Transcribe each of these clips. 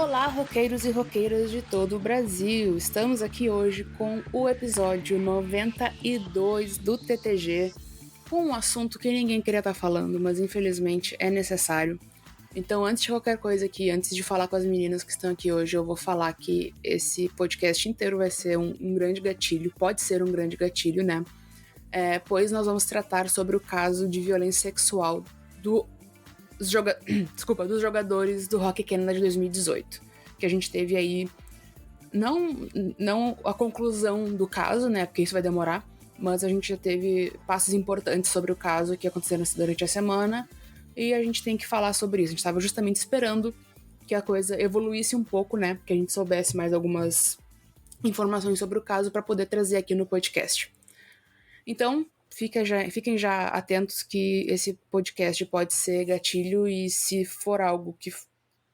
Olá, roqueiros e roqueiras de todo o Brasil! Estamos aqui hoje com o episódio 92 do TTG, com um assunto que ninguém queria estar falando, mas infelizmente é necessário. Então, antes de qualquer coisa aqui, antes de falar com as meninas que estão aqui hoje, eu vou falar que esse podcast inteiro vai ser um grande gatilho, pode ser um grande gatilho, né? Pois nós vamos tratar sobre o caso de violência sexual dos jogadores do Hockey Canada de 2018, que a gente teve aí, não a conclusão do caso, né, porque isso vai demorar, mas a gente já teve passos importantes sobre o caso que aconteceram durante a semana, e a gente tem que falar sobre isso. A gente estava justamente esperando que a coisa evoluísse um pouco, né, que a gente soubesse mais algumas informações sobre o caso para poder trazer aqui no podcast. Então, fiquem já atentos que esse podcast pode ser gatilho, e se for algo que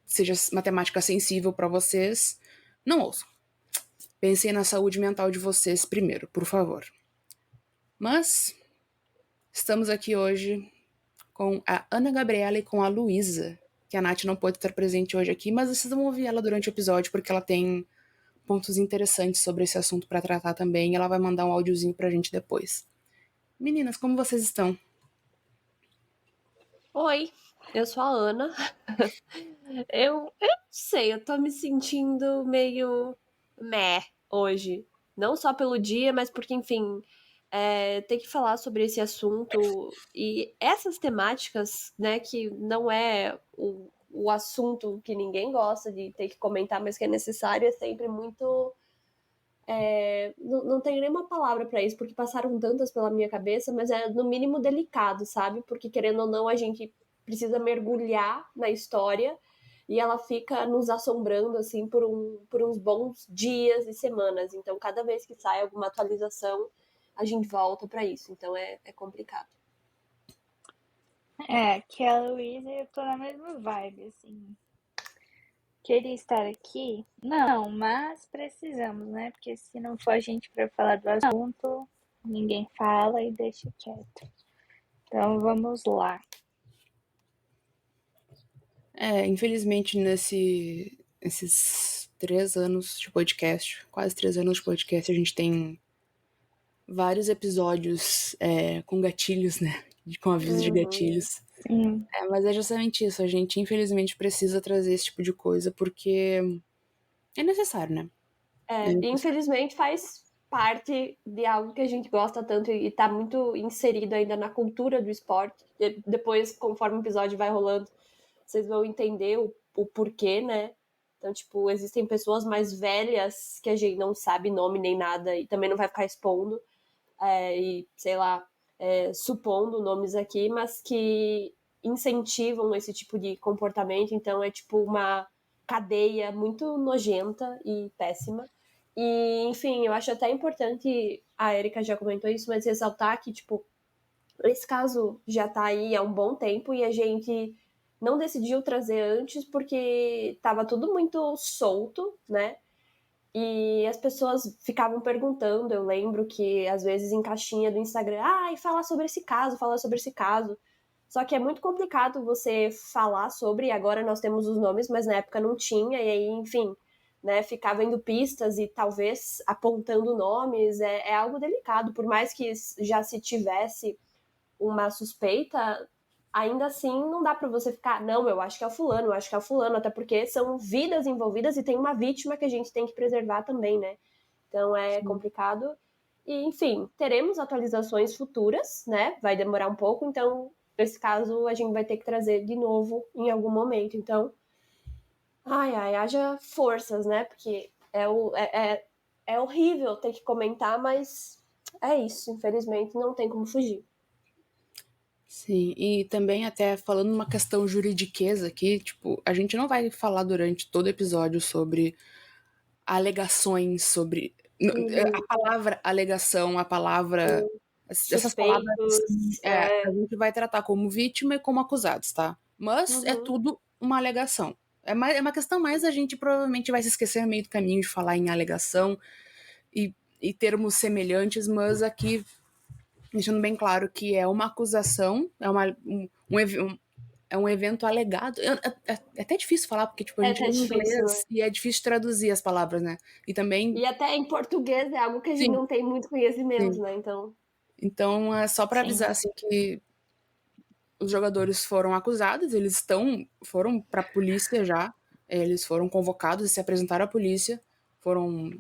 seja matemática sensível para vocês, não ouçam. Pensem na saúde mental de vocês primeiro, por favor. Mas estamos aqui hoje com a Ana Gabriela e com a Luísa, que a Nath não pôde estar presente hoje aqui, mas vocês vão ouvir ela durante o episódio, porque ela tem pontos interessantes sobre esse assunto para tratar também, e ela vai mandar um áudiozinho pra gente depois. Meninas, como vocês estão? Oi, eu sou a Ana. Eu não sei, eu tô me sentindo meio meh hoje. Não só pelo dia, mas porque, enfim, tem que falar sobre esse assunto e essas temáticas, né, que não é o assunto que ninguém gosta de ter que comentar, mas que é necessário, é sempre muito. Não tenho nenhuma palavra pra isso, porque passaram tantas pela minha cabeça, mas é no mínimo delicado, sabe? Porque querendo ou não, a gente precisa mergulhar na história e ela fica nos assombrando assim por uns bons dias e semanas. Então, cada vez que sai alguma atualização, a gente volta pra isso. Então, é complicado. Que a Luísa e eu tô na mesma vibe, assim. Queria estar aqui? Não, mas precisamos, né? Porque se não for a gente para falar do assunto, ninguém fala e deixa quieto. Então vamos lá. Infelizmente, nesses 3 anos de podcast, quase 3 anos de podcast, a gente tem vários episódios com gatilhos, né? Com avisos de gatilhos. Sim. Mas é justamente isso, a gente infelizmente precisa trazer esse tipo de coisa porque é necessário, né? Infelizmente faz parte de algo que a gente gosta tanto e tá muito inserido ainda na cultura do esporte. E depois, conforme o episódio vai rolando, vocês vão entender o porquê, né? Então, tipo, existem pessoas mais velhas que a gente não sabe nome nem nada e também não vai ficar expondo e, sei lá, supondo nomes aqui, mas que incentivam esse tipo de comportamento. Então, é tipo uma cadeia muito nojenta e péssima. E, enfim, eu acho até importante, a Erika já comentou isso, mas ressaltar que, tipo, esse caso já tá aí há um bom tempo e a gente não decidiu trazer antes porque tava tudo muito solto, né? E as pessoas ficavam perguntando, eu lembro que às vezes em caixinha do Instagram, fala sobre esse caso, fala sobre esse caso. Só que é muito complicado você falar sobre, agora nós temos os nomes, mas na época não tinha, e aí, enfim, né, ficar vendo pistas e talvez apontando nomes é algo delicado, por mais que já se tivesse uma suspeita, ainda assim não dá para você ficar, não, eu acho que é o fulano, eu acho que é o fulano, até porque são vidas envolvidas e tem uma vítima que a gente tem que preservar também, né? Então é complicado. E, enfim, teremos atualizações futuras, né? Vai demorar um pouco, então, nesse caso, a gente vai ter que trazer de novo em algum momento. Então, haja forças, né? Porque é horrível ter que comentar, mas é isso, infelizmente, não tem como fugir. Sim, e também até falando uma questão juridiqueza aqui, tipo, a gente não vai falar durante todo o episódio sobre alegações, sobre a palavra alegação, a palavra, essas palavras, Suspeitos. a gente vai tratar como vítima e como acusados, tá? Mas é tudo uma alegação. É uma questão mais, a gente provavelmente vai se esquecer no meio do caminho de falar em alegação e termos semelhantes, mas aqui deixando bem claro que é uma acusação, é é um evento alegado. É até difícil falar, porque tipo, a É gente até lê em difícil, inglês né? e é difícil traduzir as palavras, né? E também, E até em português é algo que a gente sim, não tem muito conhecimento, sim. né? Então, Então, é só pra Sim. avisar, assim, que os jogadores foram acusados, foram pra polícia já, eles foram convocados e se apresentaram à polícia, foram,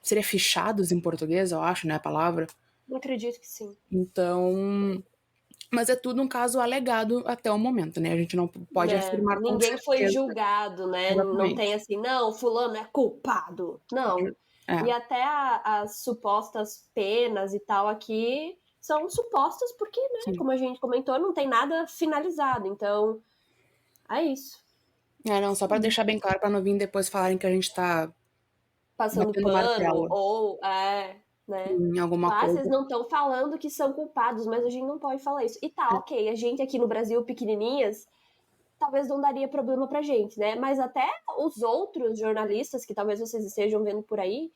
seria fichados em português, eu acho, né, a palavra. não acredito que sim. Então, mas é tudo um caso alegado até o momento, né? A gente não pode Né? afirmar com Ninguém foi certeza. julgado, né? Não tem Exatamente. assim, não, fulano é culpado. Não. E É, até as supostas penas e tal aqui são supostas porque, né, sim. como a gente comentou, não tem nada finalizado. Então, é isso. É, não, só pra deixar bem claro, pra não vir depois falarem que a gente tá Passando batendo pano, martelo ou né? em Tipo, alguma vocês coisa. não estão falando que são culpados, mas a gente não pode falar isso. E tá, ok, a gente aqui no Brasil, pequenininhas, talvez não daria problema pra gente, né? Mas até os outros jornalistas que talvez vocês estejam vendo por aí,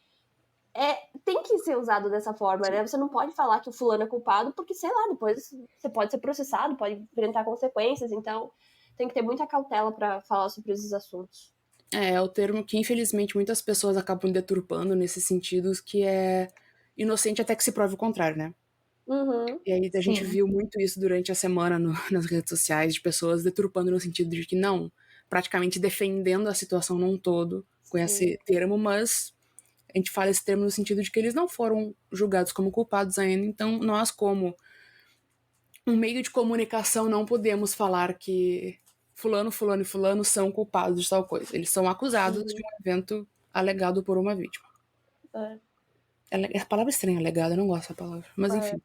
tem que ser usado dessa forma, né? Você não pode falar que o fulano é culpado, porque, sei lá, depois você pode ser processado, pode enfrentar consequências, então tem que ter muita cautela pra falar sobre esses assuntos. É o termo que, infelizmente, muitas pessoas acabam deturpando nesses sentidos, que é inocente até que se prove o contrário, né? Uhum, E aí a gente Sim. viu muito isso durante a semana nas redes sociais, de pessoas deturpando no sentido de que não, praticamente defendendo a situação num todo com sim. esse termo, mas a gente fala esse termo no sentido de que eles não foram julgados como culpados ainda, então nós, como um meio de comunicação, não podemos falar que fulano, fulano e fulano são culpados de tal coisa. Eles são acusados de Uhum, um evento alegado por uma vítima. é, A palavra estranha, alegado, eu não gosto dessa palavra. Mas é. enfim.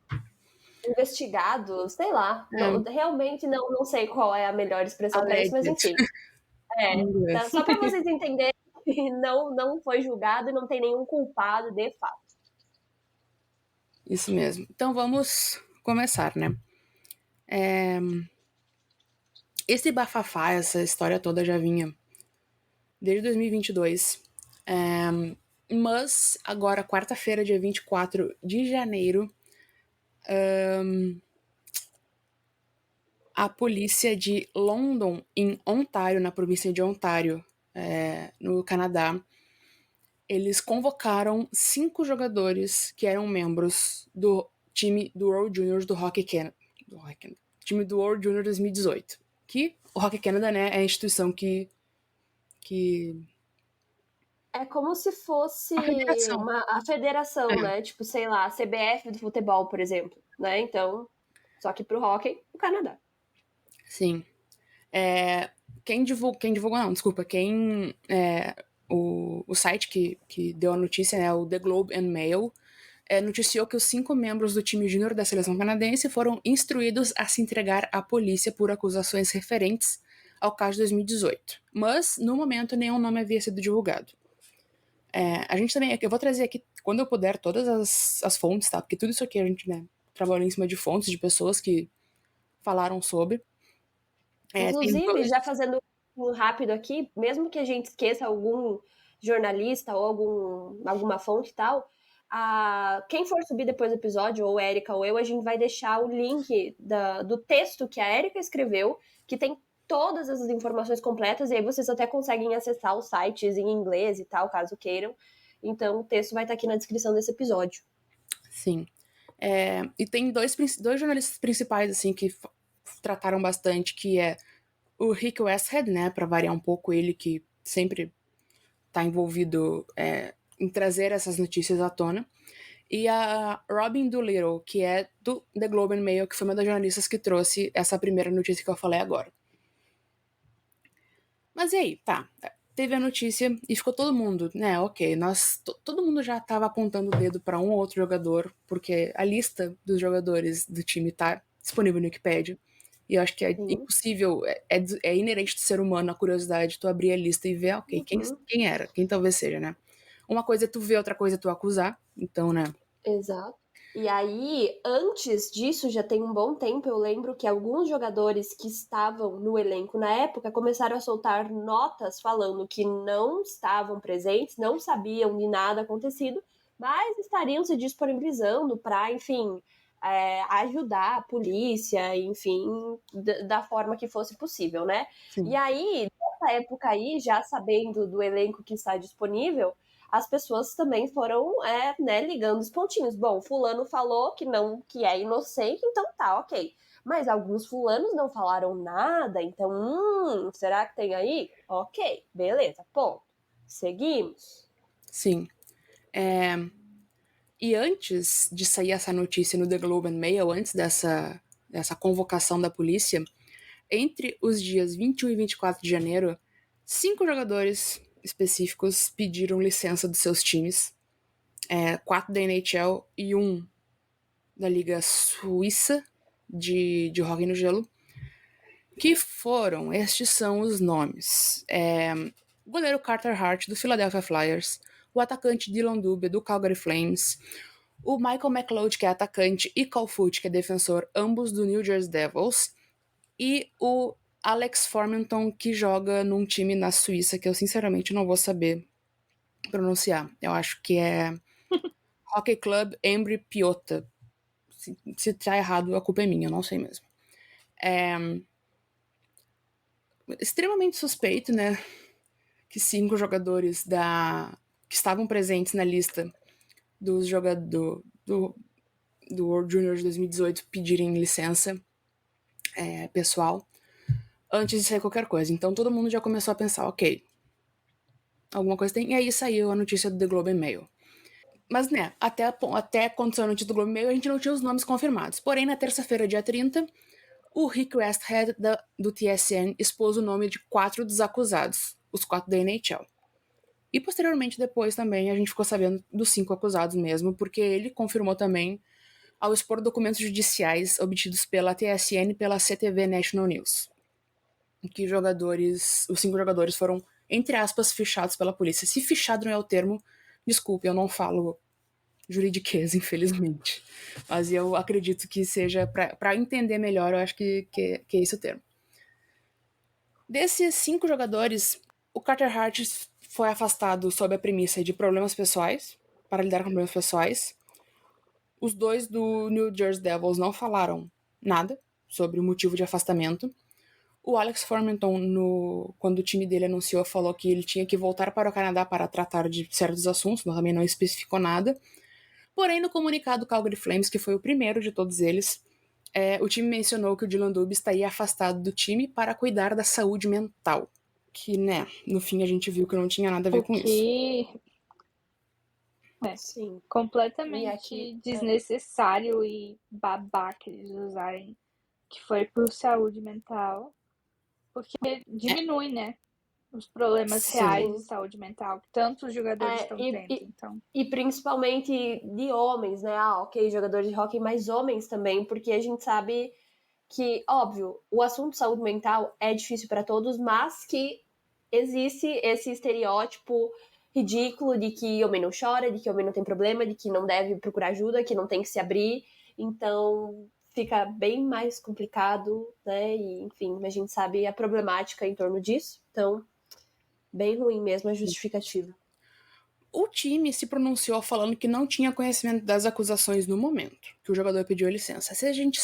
Investigado, sei lá. É, Realmente não sei qual é a melhor expressão para isso, mas alleged, enfim. em Tá, inglês. só para vocês entenderem que não foi julgado e não tem nenhum culpado de fato. Isso mesmo. Então vamos começar, né? Esse bafafá, essa história toda já vinha desde 2022. Mas agora, quarta-feira, dia 24 de janeiro, a polícia de London, em Ontário, na província de Ontário, no Canadá, eles convocaram 5 jogadores que eram membros do time do World Juniors do Hockey Canada. Time do World Junior 2018. Que o Hockey Canada, né, é a instituição que É como se fosse a federação. a federação, É, né? Tipo, sei lá, a CBF do futebol, por exemplo, né? Então, só que pro hockey, o Canadá. sim. Quem divulgou, não, desculpa, o site que deu a notícia, né, o The Globe and Mail, noticiou que os 5 membros do time júnior da seleção canadense foram instruídos a se entregar à polícia por acusações referentes ao caso de 2018. Mas, no momento, nenhum nome havia sido divulgado. A gente também, eu vou trazer aqui, quando eu puder, todas as fontes, tá? Porque tudo isso aqui a gente, né, trabalhou em cima de fontes, de pessoas que falaram sobre. Tem Inclusive, dois. já fazendo um rápido aqui, mesmo que a gente esqueça algum jornalista ou alguma fonte e tal, quem for subir depois do episódio, ou Érica ou eu, a gente vai deixar o link do texto que a Érica escreveu, que tem todas as informações completas, e aí vocês até conseguem acessar os sites em inglês e tal, caso queiram. Então, o texto vai estar aqui na descrição desse episódio. Sim. E tem dois jornalistas principais, assim, que trataram bastante, que é o Rick Westhead, né, pra variar um pouco, ele que sempre tá envolvido em trazer essas notícias à tona, e a Robin Doolittle, que é do The Globe and Mail, que foi uma das jornalistas que trouxe essa primeira notícia que eu falei agora. Mas e aí, tá, teve a notícia e ficou todo mundo, né, ok, todo mundo já tava apontando o dedo pra um ou outro jogador, porque a lista dos jogadores do time tá disponível no Wikipedia, e eu acho que é Sim. impossível, é inerente do ser humano a curiosidade, tu abrir a lista e ver, ok, Uhum. quem era, quem talvez seja, né. Uma coisa é tu ver, outra coisa é tu acusar, então, né. Exato. E aí, antes disso, já tem um bom tempo, eu lembro que alguns jogadores que estavam no elenco na época começaram a soltar notas falando que não estavam presentes, não sabiam de nada acontecido, mas estariam se disponibilizando para, enfim, ajudar a polícia, enfim, da forma que fosse possível, né? Sim. E aí, nessa época aí, já sabendo do elenco que está disponível, as pessoas também foram, né, ligando os pontinhos. Bom, fulano falou que é inocente, então tá, ok. Mas alguns fulanos não falaram nada, então, será que tem aí? Ok, beleza, ponto. Seguimos. Sim. E antes de sair essa notícia no The Globe and Mail, antes dessa convocação da polícia, entre os dias 21 e 24 de janeiro, 5 jogadores específicos pediram licença dos seus times, 4 da NHL e 1 da Liga Suíça de Hóquei no Gelo, que foram, estes são os nomes. O goleiro Carter Hart, do Philadelphia Flyers, o atacante Dylan Dubé, do Calgary Flames, o Michael McLeod, que é atacante, e Cal Foote, que é defensor, ambos do New Jersey Devils, e o Alex Formenton, que joga num time na Suíça, que eu sinceramente não vou saber pronunciar. Eu acho que é Hockey Club Embry Piotta. Se tá errado, a culpa é minha, eu não sei mesmo. Extremamente suspeito, né, que 5 jogadores que estavam presentes na lista dos jogadores do World Junior de 2018 pedirem licença pessoal antes de sair qualquer coisa. Então todo mundo já começou a pensar, ok, alguma coisa tem. E aí saiu a notícia do The Globe and Mail. Mas, né, até quando saiu a notícia do Globe and Mail, a gente não tinha os nomes confirmados. Porém, na terça-feira, dia 30, o Rick Westhead, do TSN, expôs o nome de 4 dos acusados, os 4 da NHL. E posteriormente, depois também, a gente ficou sabendo dos 5 acusados mesmo, porque ele confirmou também ao expor documentos judiciais obtidos pela TSN e pela CTV National News, que os 5 jogadores foram, entre aspas, fichados pela polícia. Se fichado não é o termo, desculpe, eu não falo juridiquês, infelizmente. Mas eu acredito que seja, para entender melhor, eu acho que é esse o termo. Desses 5 jogadores, o Carter Hart foi afastado sob a premissa de problemas pessoais, para lidar com problemas pessoais. Os 2 do New Jersey Devils não falaram nada sobre o motivo de afastamento. O Alex Formenton, quando o time dele anunciou, falou que ele tinha que voltar para o Canadá para tratar de certos assuntos, mas também não especificou nada. Porém, no comunicado do Calgary Flames, que foi o primeiro de todos eles, o time mencionou que o Dylan Dubé estaria afastado do time para cuidar da saúde mental. Que, né, no fim a gente viu que não tinha nada a ver com isso. Sim. Completamente desnecessário e babaca eles usarem que foi por saúde mental, porque diminui, né, os problemas reais de saúde mental que tantos jogadores estão tendo. Então. E principalmente de homens, né? Ok, jogadores de hóquei, mas homens também, porque a gente sabe que, óbvio, o assunto saúde mental é difícil para todos, mas que existe esse estereótipo ridículo de que homem não chora, de que homem não tem problema, de que não deve procurar ajuda, que não tem que se abrir. Então fica bem mais complicado, né? E, enfim, a gente sabe a problemática em torno disso. Então, bem ruim mesmo a justificativa. O time se pronunciou falando que não tinha conhecimento das acusações no momento que o jogador pediu a licença. Se a gente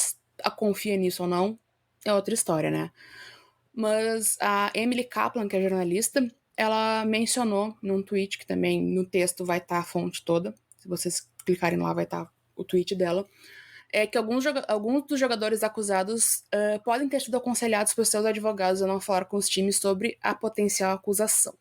confia nisso ou não, é outra história, né? Mas a Emily Kaplan, que é jornalista, ela mencionou num tweet, que também no texto vai estar a fonte toda, se vocês clicarem lá vai estar o tweet dela, que alguns dos jogadores acusados podem ter sido aconselhados por seus advogados a não falar com os times sobre a potencial acusação.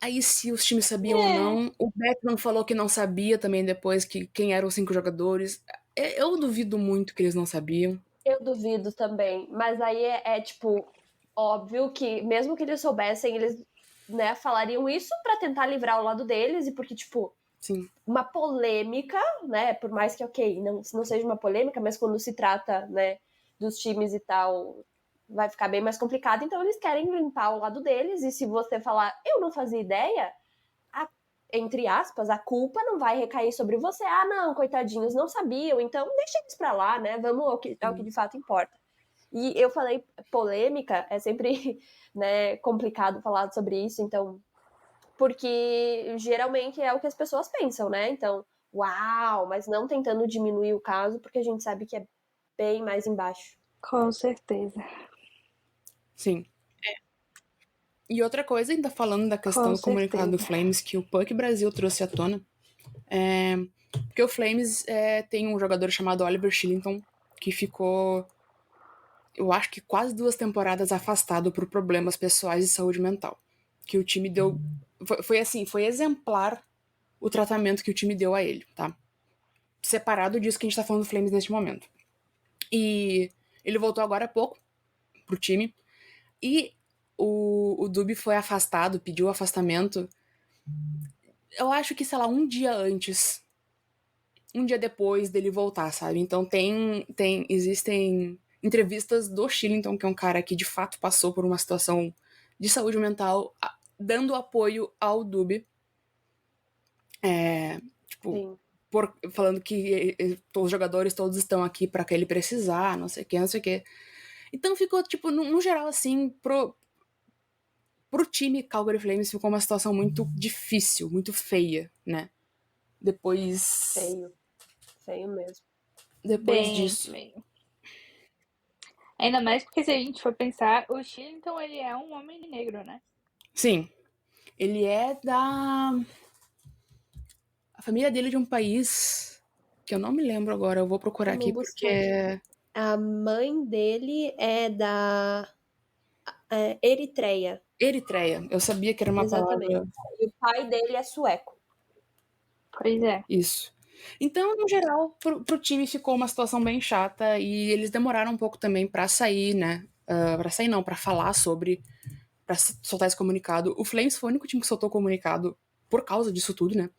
Aí, se os times sabiam ou não, o Beckman falou que não sabia também depois quem eram os 5 jogadores. Eu duvido muito que eles não sabiam. Eu duvido também, mas aí tipo, óbvio que mesmo que eles soubessem, eles, né, falariam isso para tentar livrar o lado deles e porque, tipo, Sim. Uma polêmica, né, por mais que, ok, não seja uma polêmica, mas quando se trata, né, dos times e tal, vai ficar bem mais complicado, então eles querem limpar o lado deles, e se você falar, eu não fazia ideia, entre aspas, a culpa não vai recair sobre você. Ah, não, coitadinhos, não sabiam, então deixa eles pra lá, né? Vamos ao que de fato importa. E eu falei polêmica, é sempre, né, complicado falar sobre isso, então, porque geralmente é o que as pessoas pensam, né? Então, uau, mas não tentando diminuir o caso, porque a gente sabe que é bem mais embaixo. Com certeza. Sim. E outra coisa, ainda falando da questão Com do comunicado do certeza. Flames, que o Puck Brasil trouxe à tona, porque o Flames tem um jogador chamado Oliver Shillington, que ficou, eu acho que quase 2 temporadas afastado por problemas pessoais de saúde mental. Que o time deu. Foi assim, foi exemplar o tratamento que o time deu a ele, tá? Separado disso que a gente tá falando do Flames neste momento. E ele voltou agora há pouco pro time. E o Dubi foi afastado, pediu afastamento. Eu acho que, sei lá, um dia antes. Um dia depois dele voltar, sabe? Então existem entrevistas do Shillington, que é um cara que de fato passou por uma situação de saúde mental, dando apoio ao Dubi. Tipo, falando que os jogadores todos estão aqui para que ele precisar, não sei o que, não sei o que. Então ficou, tipo, no geral, assim, pro time Calgary Flames ficou uma situação muito difícil, muito feia, né? Depois. Feio mesmo. Depois Bem disso. feio. Ainda mais porque se a gente for pensar, o Shillington, ele é um homem negro, né? Sim. Ele é da. A família dele é de um país que eu não me lembro agora, eu vou procurar Vamos aqui buscar. porque. A mãe dele é da Eritreia. Eritreia. Eu sabia que era uma Exatamente. palavra. E o pai dele é sueco. Pois é. Isso. Então, no geral, pro time ficou uma situação bem chata e eles demoraram um pouco também pra sair, né? Pra sair não, pra falar sobre. Pra soltar esse comunicado. O Flames foi o único time que soltou o comunicado por causa disso tudo, né?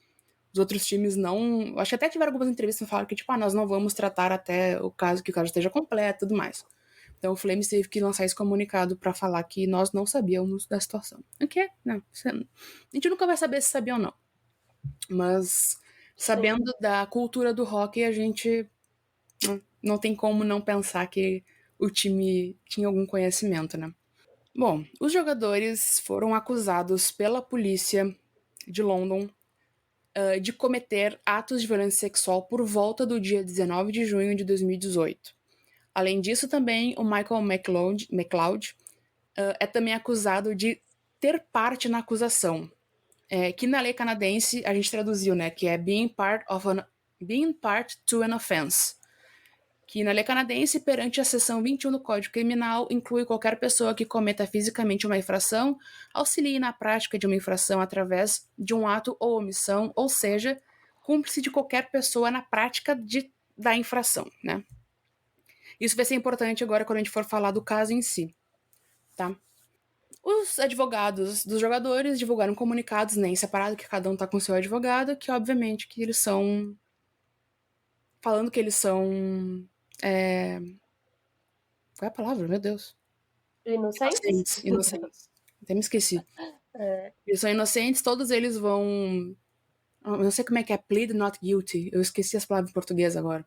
Os outros times não. Acho que até tiveram algumas entrevistas que falaram que, tipo, nós não vamos tratar até o caso esteja completo e tudo mais. Então o Flames teve que lançar esse comunicado pra falar que nós não sabíamos da situação. O que? Não. A gente nunca vai saber se sabia ou não. Mas, sabendo da cultura do hockey, a gente não tem como não pensar que o time tinha algum conhecimento, né? Bom, os jogadores foram acusados pela polícia de London de cometer atos de violência sexual por volta do dia 19 de junho de 2018. Além disso, também o Michael McLeod é também acusado de ter parte na acusação, que na lei canadense a gente traduziu, né, que é being part to an offense, que na lei canadense, perante a seção 21 do Código Criminal, inclui qualquer pessoa que cometa fisicamente uma infração, auxilie na prática de uma infração através de um ato ou omissão, ou seja, cúmplice de qualquer pessoa na prática da infração, né? Isso vai ser importante agora quando a gente for falar do caso em si, tá? Os advogados dos jogadores divulgaram comunicados, né, em separado, que cada um tá com seu advogado, que obviamente que eles são... Falando que eles são... Qual é a palavra? Meu Deus. Inocentes? Inocentes. Até me esqueci. Eles são inocentes, todos eles vão... Eu não sei como é que é, plead not guilty. Eu esqueci as palavras em português agora.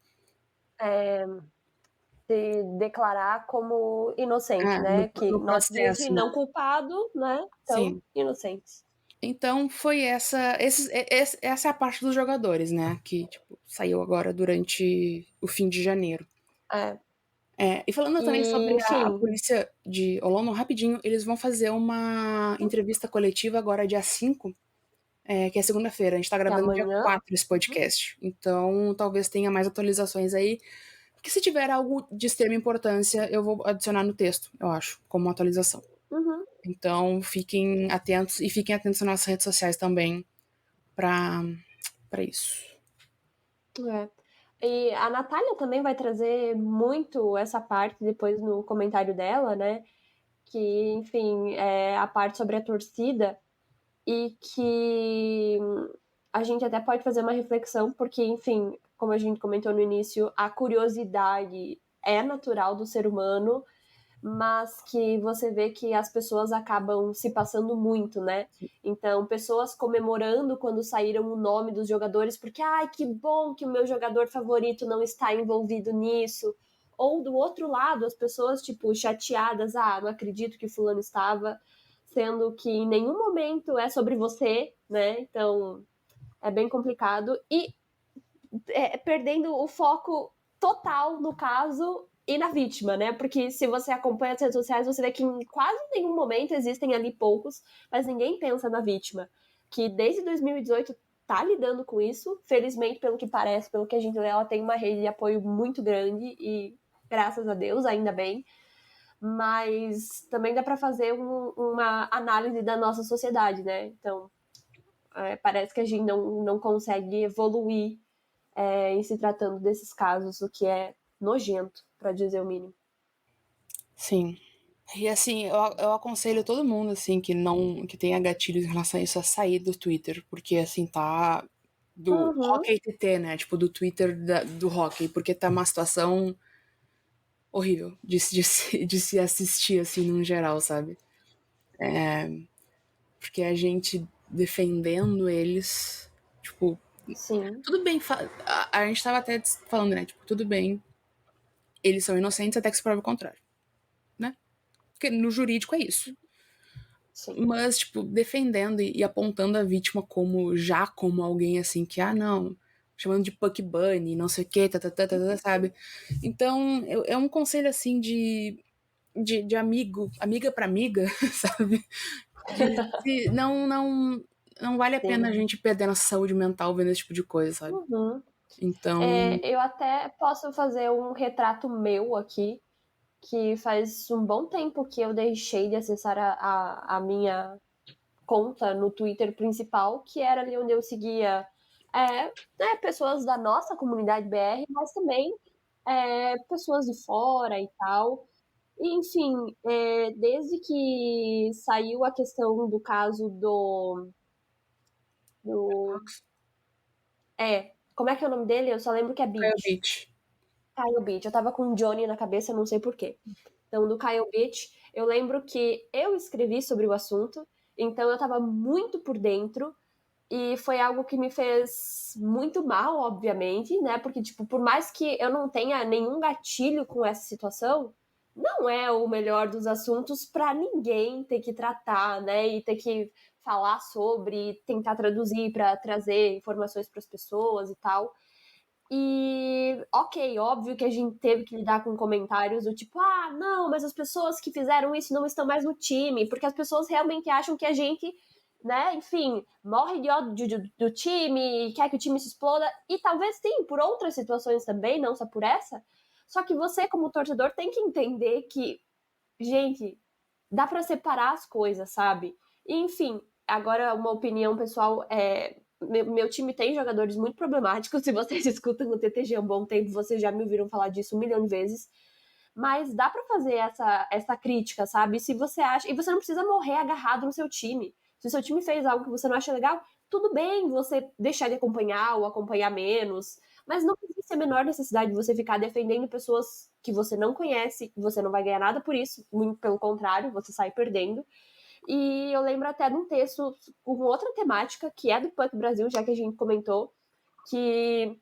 Se declarar como inocente, né? Que No not processo, guilty, né? não culpado, né? Então, Sim. inocentes. Então foi essa é a parte dos jogadores, né? Que tipo, saiu agora durante o fim de janeiro. E falando também sobre a polícia de London, rapidinho, eles vão fazer uma entrevista coletiva agora dia 5, que é segunda-feira. A gente tá gravando dia 4 esse podcast. Então talvez tenha mais atualizações aí. Que se tiver algo de extrema importância, eu vou adicionar no texto, eu acho, como atualização. Então fiquem atentos e fiquem atentos nas nossas redes sociais também para isso. E a Natália também vai trazer muito essa parte depois no comentário dela, né? Que, enfim, é a parte sobre a torcida e que a gente até pode fazer uma reflexão, porque, enfim, como a gente comentou no início, a curiosidade é natural do ser humano, mas que você vê que as pessoas acabam se passando muito, né? Então, pessoas comemorando quando saíram o nome dos jogadores, porque, ai, que bom que o meu jogador favorito não está envolvido nisso. Ou do outro lado, as pessoas, tipo, chateadas, não acredito que fulano estava, sendo que em nenhum momento é sobre você, né? Então, é bem complicado. E perdendo o foco total no caso e na vítima, né? Porque se você acompanha as redes sociais, você vê que em quase nenhum momento existem ali poucos, mas ninguém pensa na vítima, que desde 2018 tá lidando com isso. Felizmente, pelo que parece, pelo que a gente lê, ela tem uma rede de apoio muito grande e graças a Deus, ainda bem. Mas também dá para fazer uma análise da nossa sociedade, né? Então, parece que a gente não consegue evoluir em se tratando desses casos, o que é nojento, para dizer o mínimo. Sim. E assim, eu aconselho todo mundo, assim, que tenha gatilhos em relação a isso, a sair do Twitter, porque assim, tá do Hockey TT, né? Tipo, do Twitter do hockey, porque tá uma situação horrível de se assistir, assim, no geral, sabe? Porque a gente defendendo eles, tipo, Sim. tudo bem, a gente tava até falando, né? Tipo, tudo bem, eles são inocentes até que se prove o contrário, né? Porque no jurídico é isso. Sim. Mas, tipo, defendendo e apontando a vítima como alguém assim que, não, chamando de Puck Bunny, não sei o que, sabe? Então, é um conselho assim de amiga pra amiga, sabe? Não vale a pena a gente perder nossa saúde mental vendo esse tipo de coisa, sabe? Então. Eu até posso fazer um retrato meu aqui, que faz um bom tempo que eu deixei de acessar a minha conta no Twitter principal, que era ali onde eu seguia pessoas da nossa comunidade BR, mas também pessoas de fora e tal. E, enfim, desde que saiu a questão do caso do. Como é que é o nome dele? Eu só lembro que é Kyle Beach. Beach. Kyle Beach. Eu tava com Johnny na cabeça, não sei porquê. Então, do Kyle Beach, eu lembro que eu escrevi sobre o assunto, então eu tava muito por dentro, e foi algo que me fez muito mal, obviamente, né? Porque, tipo, por mais que eu não tenha nenhum gatilho com essa situação, não é o melhor dos assuntos para ninguém ter que tratar, né? E ter que falar sobre, tentar traduzir para trazer informações para as pessoas e tal. E, ok, óbvio que a gente teve que lidar com comentários do tipo, não, mas as pessoas que fizeram isso não estão mais no time, porque as pessoas realmente acham que a gente, né, enfim, morre de ódio do time, quer que o time se exploda, e talvez sim, por outras situações também, não só por essa. Só que você, como torcedor, tem que entender que, gente, dá para separar as coisas, sabe? E, enfim, agora uma opinião pessoal meu time tem jogadores muito problemáticos. Se vocês escutam o TTG há um bom tempo, vocês já me ouviram falar disso 1 milhão de vezes. Mas dá para fazer essa crítica, sabe? Se você acha. E você não precisa morrer agarrado no seu time. Se o seu time fez algo que você não acha legal, tudo bem você deixar de acompanhar ou acompanhar menos. Mas não existe a menor necessidade de você ficar defendendo pessoas que você não conhece, que você não vai ganhar nada por isso. Muito pelo contrário, você sai perdendo. E eu lembro até de um texto com outra temática, que é do Punk Brasil, já que a gente comentou, que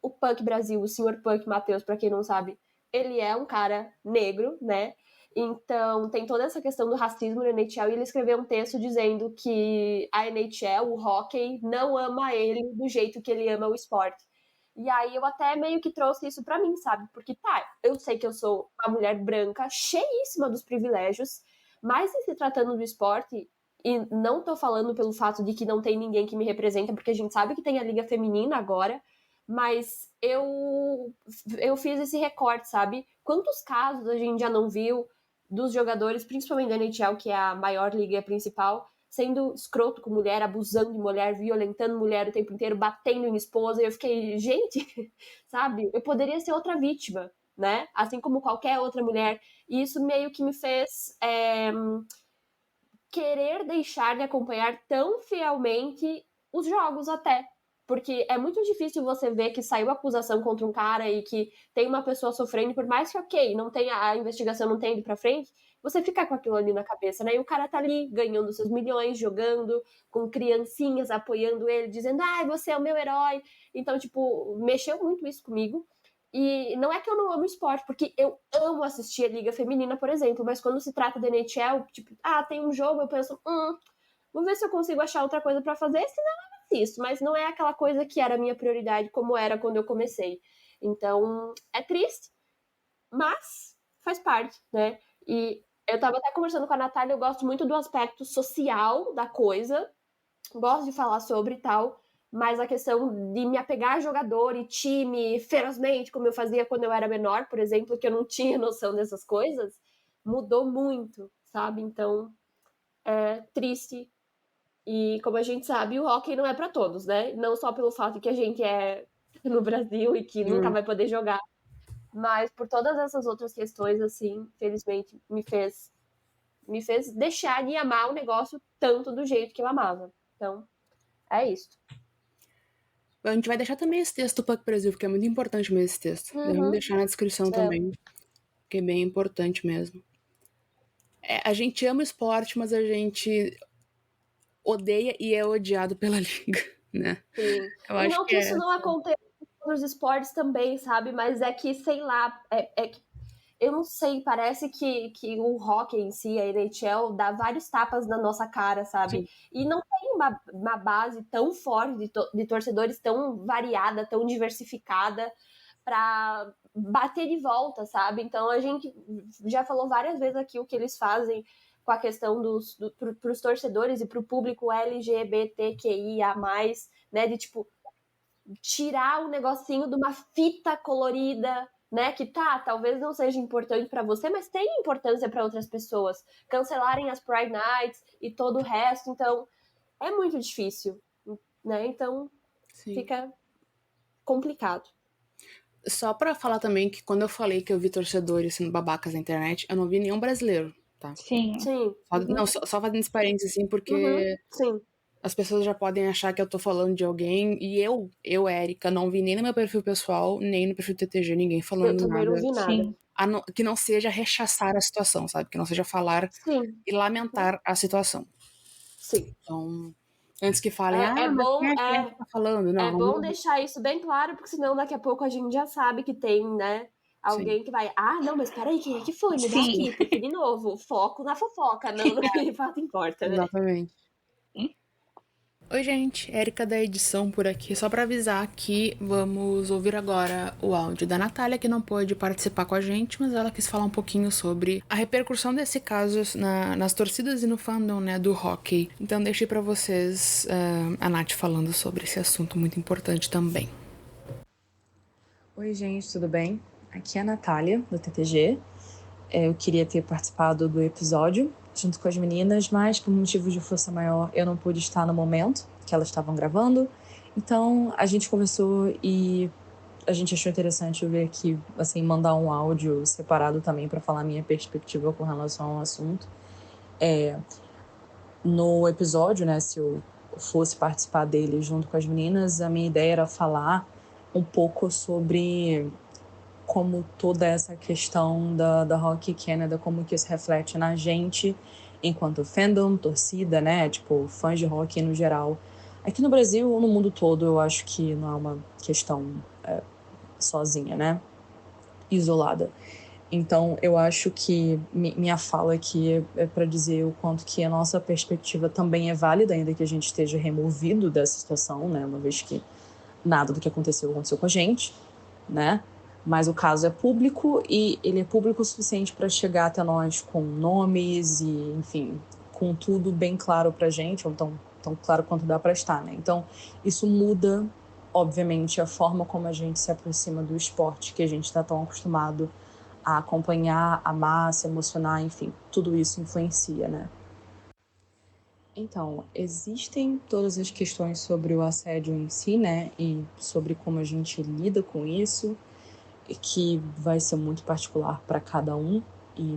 o Punk Brasil, o senhor Punk Matheus, para quem não sabe, ele é um cara negro, né? Então tem toda essa questão do racismo na NHL, e ele escreveu um texto dizendo que a NHL, o hockey, não ama ele do jeito que ele ama o esporte. E aí eu até meio que trouxe isso para mim, sabe? Porque eu sei que eu sou uma mulher branca, cheíssima dos privilégios, mas em se tratando do esporte, e não tô falando pelo fato de que não tem ninguém que me representa, porque a gente sabe que tem a Liga Feminina agora, mas eu fiz esse recorte, sabe? Quantos casos a gente já não viu dos jogadores, principalmente da NHL, que é a maior liga principal, sendo escroto com mulher, abusando de mulher, violentando mulher o tempo inteiro, batendo em esposa, e eu fiquei, gente, sabe? Eu poderia ser outra vítima, né? Assim como qualquer outra mulher. E isso meio que me fez querer deixar de acompanhar tão fielmente os jogos até. Porque é muito difícil você ver que saiu acusação contra um cara e que tem uma pessoa sofrendo, por mais que, ok, não tenha, a investigação não tenha ido pra frente, você fica com aquilo ali na cabeça, né? E o cara tá ali ganhando seus milhões, jogando, com criancinhas apoiando ele, dizendo, você é o meu herói. Então, tipo, mexeu muito isso comigo. E não é que eu não amo esporte, porque eu amo assistir a Liga Feminina, por exemplo, mas quando se trata da NHL, tipo, tem um jogo, eu penso, vou ver se eu consigo achar outra coisa pra fazer, senão assisto, mas não é aquela coisa que era a minha prioridade como era quando eu comecei. Então, é triste, mas faz parte, né? E eu tava até conversando com a Natália, eu gosto muito do aspecto social da coisa, gosto de falar sobre e tal, mas a questão de me apegar a jogador e time ferozmente, como eu fazia quando eu era menor, por exemplo, que eu não tinha noção dessas coisas, mudou muito, sabe? Então, é triste. E como a gente sabe, o hockey não é para todos, né? Não só pelo fato que a gente é no Brasil e que nunca vai poder jogar, mas por todas essas outras questões, assim, felizmente me fez deixar de amar o negócio tanto do jeito que eu amava. Então, é isso. A gente vai deixar também esse texto do Puck Brasil, porque é muito importante mesmo esse texto. Vamos deixar na descrição também, que é bem importante mesmo. A gente ama esporte, mas a gente odeia e é odiado pela liga, né? Sim. Eu E acho não que que isso não aconteça com outros esportes também, sabe? Mas é que, sei lá, é que eu não sei, parece que o hockey em si, a NHL, dá vários tapas na nossa cara, sabe? Sim. E não tem uma base tão forte de torcedores, tão variada, tão diversificada, para bater de volta, sabe? Então a gente já falou várias vezes aqui o que eles fazem com a questão para os torcedores e para o público LGBTQIA+, né? De tipo, tirar o negocinho de uma fita colorida, né? Que talvez não seja importante para você, mas tem importância para outras pessoas. Cancelarem as Pride Nights e todo o resto, então é muito difícil, né? Então fica complicado. Só pra falar também que quando eu falei que eu vi torcedores sendo babacas na internet, eu não vi nenhum brasileiro, tá? Sim. Sim. Só fazendo esse parênteses, assim, porque Sim. as pessoas já podem achar que eu tô falando de alguém, e Érica, não vi nem no meu perfil pessoal, nem no perfil do TTG, ninguém falando Eu também nada. não vi nada. Que não seja rechaçar a situação, sabe? Que não seja falar Sim. e lamentar a situação. Sim. Então, antes que falem, É mas bom, quem é que tá falando? Não, é bom vamos... deixar isso bem claro, porque senão daqui a pouco a gente já sabe que tem, né? Alguém Sim. que vai, não, mas peraí, quem é que foi? Me dá Sim. aqui, porque de novo, foco na fofoca, não no que de fato importa, né? Exatamente. Oi, gente, Érica da edição por aqui. Só para avisar que vamos ouvir agora o áudio da Natália, que não pôde participar com a gente, mas ela quis falar um pouquinho sobre a repercussão desse caso nas torcidas e no fandom, né, do hockey. Então deixei para vocês a Nath falando sobre esse assunto muito importante também. Oi, gente, tudo bem? Aqui é a Natália, do TTG. Eu queria ter participado do episódio junto com as meninas, mas por motivos de força maior eu não pude estar no momento que elas estavam gravando. Então a gente conversou e a gente achou interessante eu vir aqui, assim, mandar um áudio separado também para falar a minha perspectiva com relação ao assunto. No episódio, né, se eu fosse participar dele junto com as meninas, a minha ideia era falar um pouco sobre como toda essa questão da Hockey Canada, como que isso reflete na gente enquanto fandom, torcida, né, tipo, fãs de hockey no geral. Aqui no Brasil ou no mundo todo, eu acho que não é uma questão sozinha, né, isolada. Então, eu acho que minha fala aqui é para dizer o quanto que a nossa perspectiva também é válida, ainda que a gente esteja removido dessa situação, né, uma vez que nada do que aconteceu com a gente, né? Mas o caso é público e ele é público o suficiente para chegar até nós com nomes e, enfim, com tudo bem claro pra gente, ou tão claro quanto dá para estar, né? Então, isso muda, obviamente, a forma como a gente se aproxima do esporte, que a gente está tão acostumado a acompanhar, amar, se emocionar, enfim, tudo isso influencia, né? Então, existem todas as questões sobre o assédio em si, né? E sobre como a gente lida com isso, que vai ser muito particular para cada um. E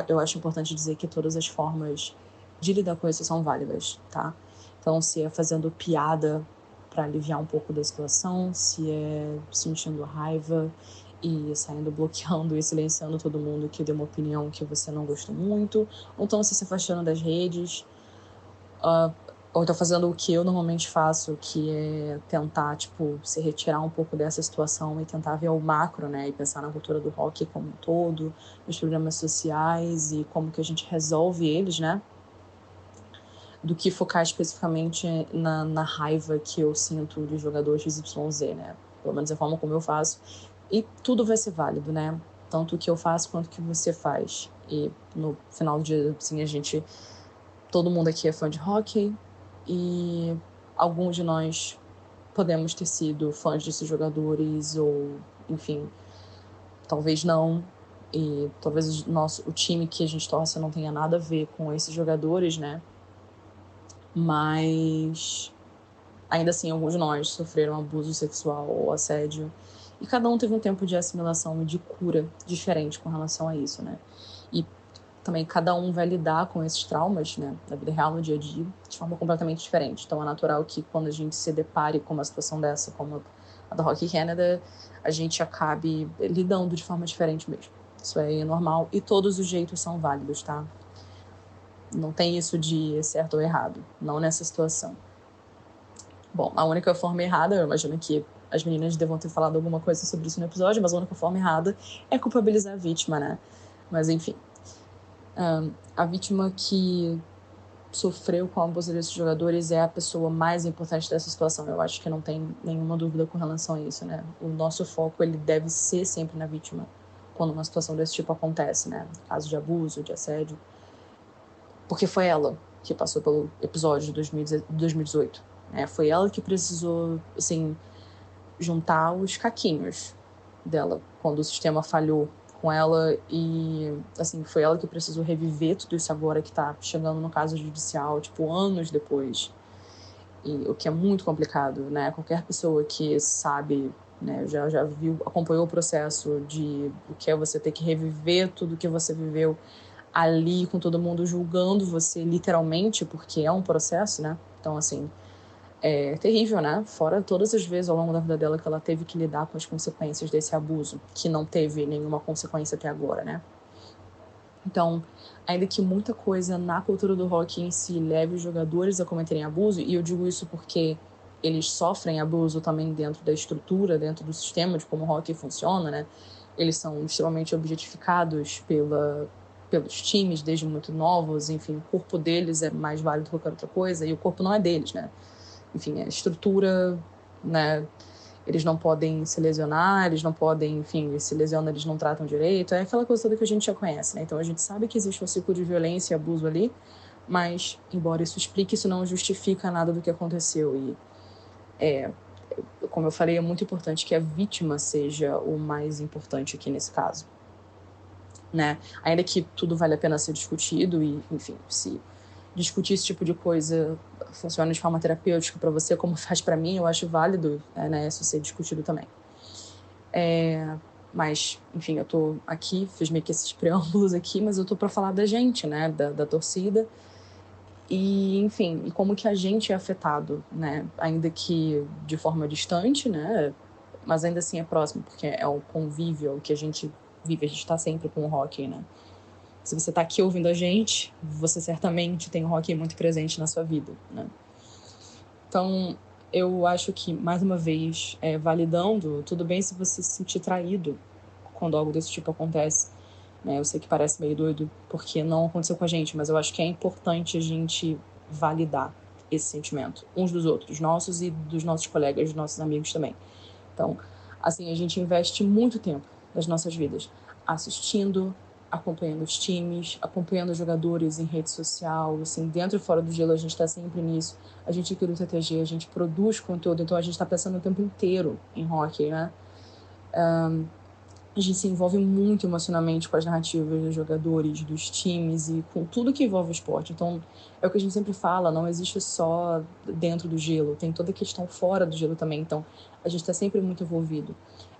eu acho importante dizer que todas as formas de lidar com isso são válidas, tá? Então, se é fazendo piada para aliviar um pouco da situação, se é sentindo raiva e saindo bloqueando e silenciando todo mundo que deu uma opinião que você não gostou muito, ou então se afastando das redes, ou tô fazendo o que eu normalmente faço, que é tentar, tipo, se retirar um pouco dessa situação e tentar ver o macro, né, e pensar na cultura do rock como um todo, nos problemas sociais e como que a gente resolve eles, né. do que focar especificamente na raiva que eu sinto de jogador XYZ, né? Pelo menos a forma como eu faço. E tudo vai ser válido, né? Tanto o que eu faço quanto o que você faz. E no final do dia, assim, todo mundo aqui é fã de hockey e alguns de nós podemos ter sido fãs desses jogadores ou, enfim, talvez não. E talvez o time que a gente torce não tenha nada a ver com esses jogadores, né? Mas ainda assim, alguns de nós sofreram abuso sexual ou assédio. E cada um teve um tempo de assimilação e de cura diferente com relação a isso, né? E também cada um vai lidar com esses traumas, né, na vida real, no dia a dia, de forma completamente diferente. Então é natural que quando a gente se depare com uma situação dessa, como a da Hockey Canada, a gente acabe lidando de forma diferente mesmo. Isso é normal e todos os jeitos são válidos, tá? Não tem isso de certo ou errado, não nessa situação. Bom, a única forma errada, eu imagino que as meninas devam ter falado alguma coisa sobre isso no episódio, mas a única forma errada é culpabilizar a vítima, né? Mas enfim, a vítima que sofreu com o abuso desses jogadores é a pessoa mais importante dessa situação. Eu acho que não tem nenhuma dúvida com relação a isso, né? O nosso foco, ele deve ser sempre na vítima quando uma situação desse tipo acontece, né? Caso de abuso, de assédio. Porque foi ela que passou pelo episódio de 2018, né? Foi ela que precisou, assim, juntar os caquinhos dela quando o sistema falhou com ela e, assim, foi ela que precisou reviver tudo isso agora que tá chegando no caso judicial, tipo, anos depois. E o que é muito complicado, né? Qualquer pessoa que sabe, né, já viu, acompanhou o processo de o que é você ter que reviver tudo que você viveu ali com todo mundo julgando você literalmente, porque é um processo, né? Então, assim, é terrível, né? Fora todas as vezes ao longo da vida dela que ela teve que lidar com as consequências desse abuso, que não teve nenhuma consequência até agora, né? Então, ainda que muita coisa na cultura do hockey em si leve os jogadores a cometerem abuso, e eu digo isso porque eles sofrem abuso também dentro da estrutura, dentro do sistema de como o hockey funciona, né? Eles são extremamente objetificados pelos times desde muito novos, enfim, o corpo deles é mais válido que qualquer outra coisa, e o corpo não é deles, né? Enfim, a estrutura, né? Eles não podem se lesionar, eles não podem, enfim, se lesionam, eles não tratam direito. É aquela coisa toda que a gente já conhece, né? Então a gente sabe que existe um ciclo de violência e abuso ali, mas, embora isso explique, isso não justifica nada do que aconteceu. E, como eu falei, é muito importante que a vítima seja o mais importante aqui nesse caso, né? Ainda que tudo vale a pena ser discutido e, enfim, se discutir esse tipo de coisa funciona de forma terapêutica para você, como faz para mim, eu acho válido, né, isso ser discutido também. Mas, enfim, eu tô aqui, fiz meio que esses preâmbulos aqui, mas eu tô para falar da gente, né, da torcida, e, enfim, e como que a gente é afetado, né, ainda que de forma distante, né, mas ainda assim é próximo, porque é o convívio, o que a gente vive, a gente tá sempre com o hockey, né. Se você está aqui ouvindo a gente, você certamente tem o hockey muito presente na sua vida, né? Então, eu acho que, mais uma vez, validando, tudo bem se você se sentir traído quando algo desse tipo acontece, né? Eu sei que parece meio doido, porque não aconteceu com a gente, mas eu acho que é importante a gente validar esse sentimento, uns dos outros, nossos e dos nossos colegas, dos nossos amigos também. Então, assim, a gente investe muito tempo das nossas vidas assistindo, acompanhando os times, acompanhando os jogadores em rede social, assim, dentro e fora do gelo, a gente está sempre nisso. A gente aqui do TTG, a gente produz conteúdo, então a gente está pensando o tempo inteiro em hockey, né? A gente se envolve muito emocionalmente com as narrativas dos jogadores, dos times e com tudo que envolve o esporte. Então, é o que a gente sempre fala, não existe só dentro do gelo, tem toda a questão fora do gelo também. Então, a gente está sempre muito envolvido.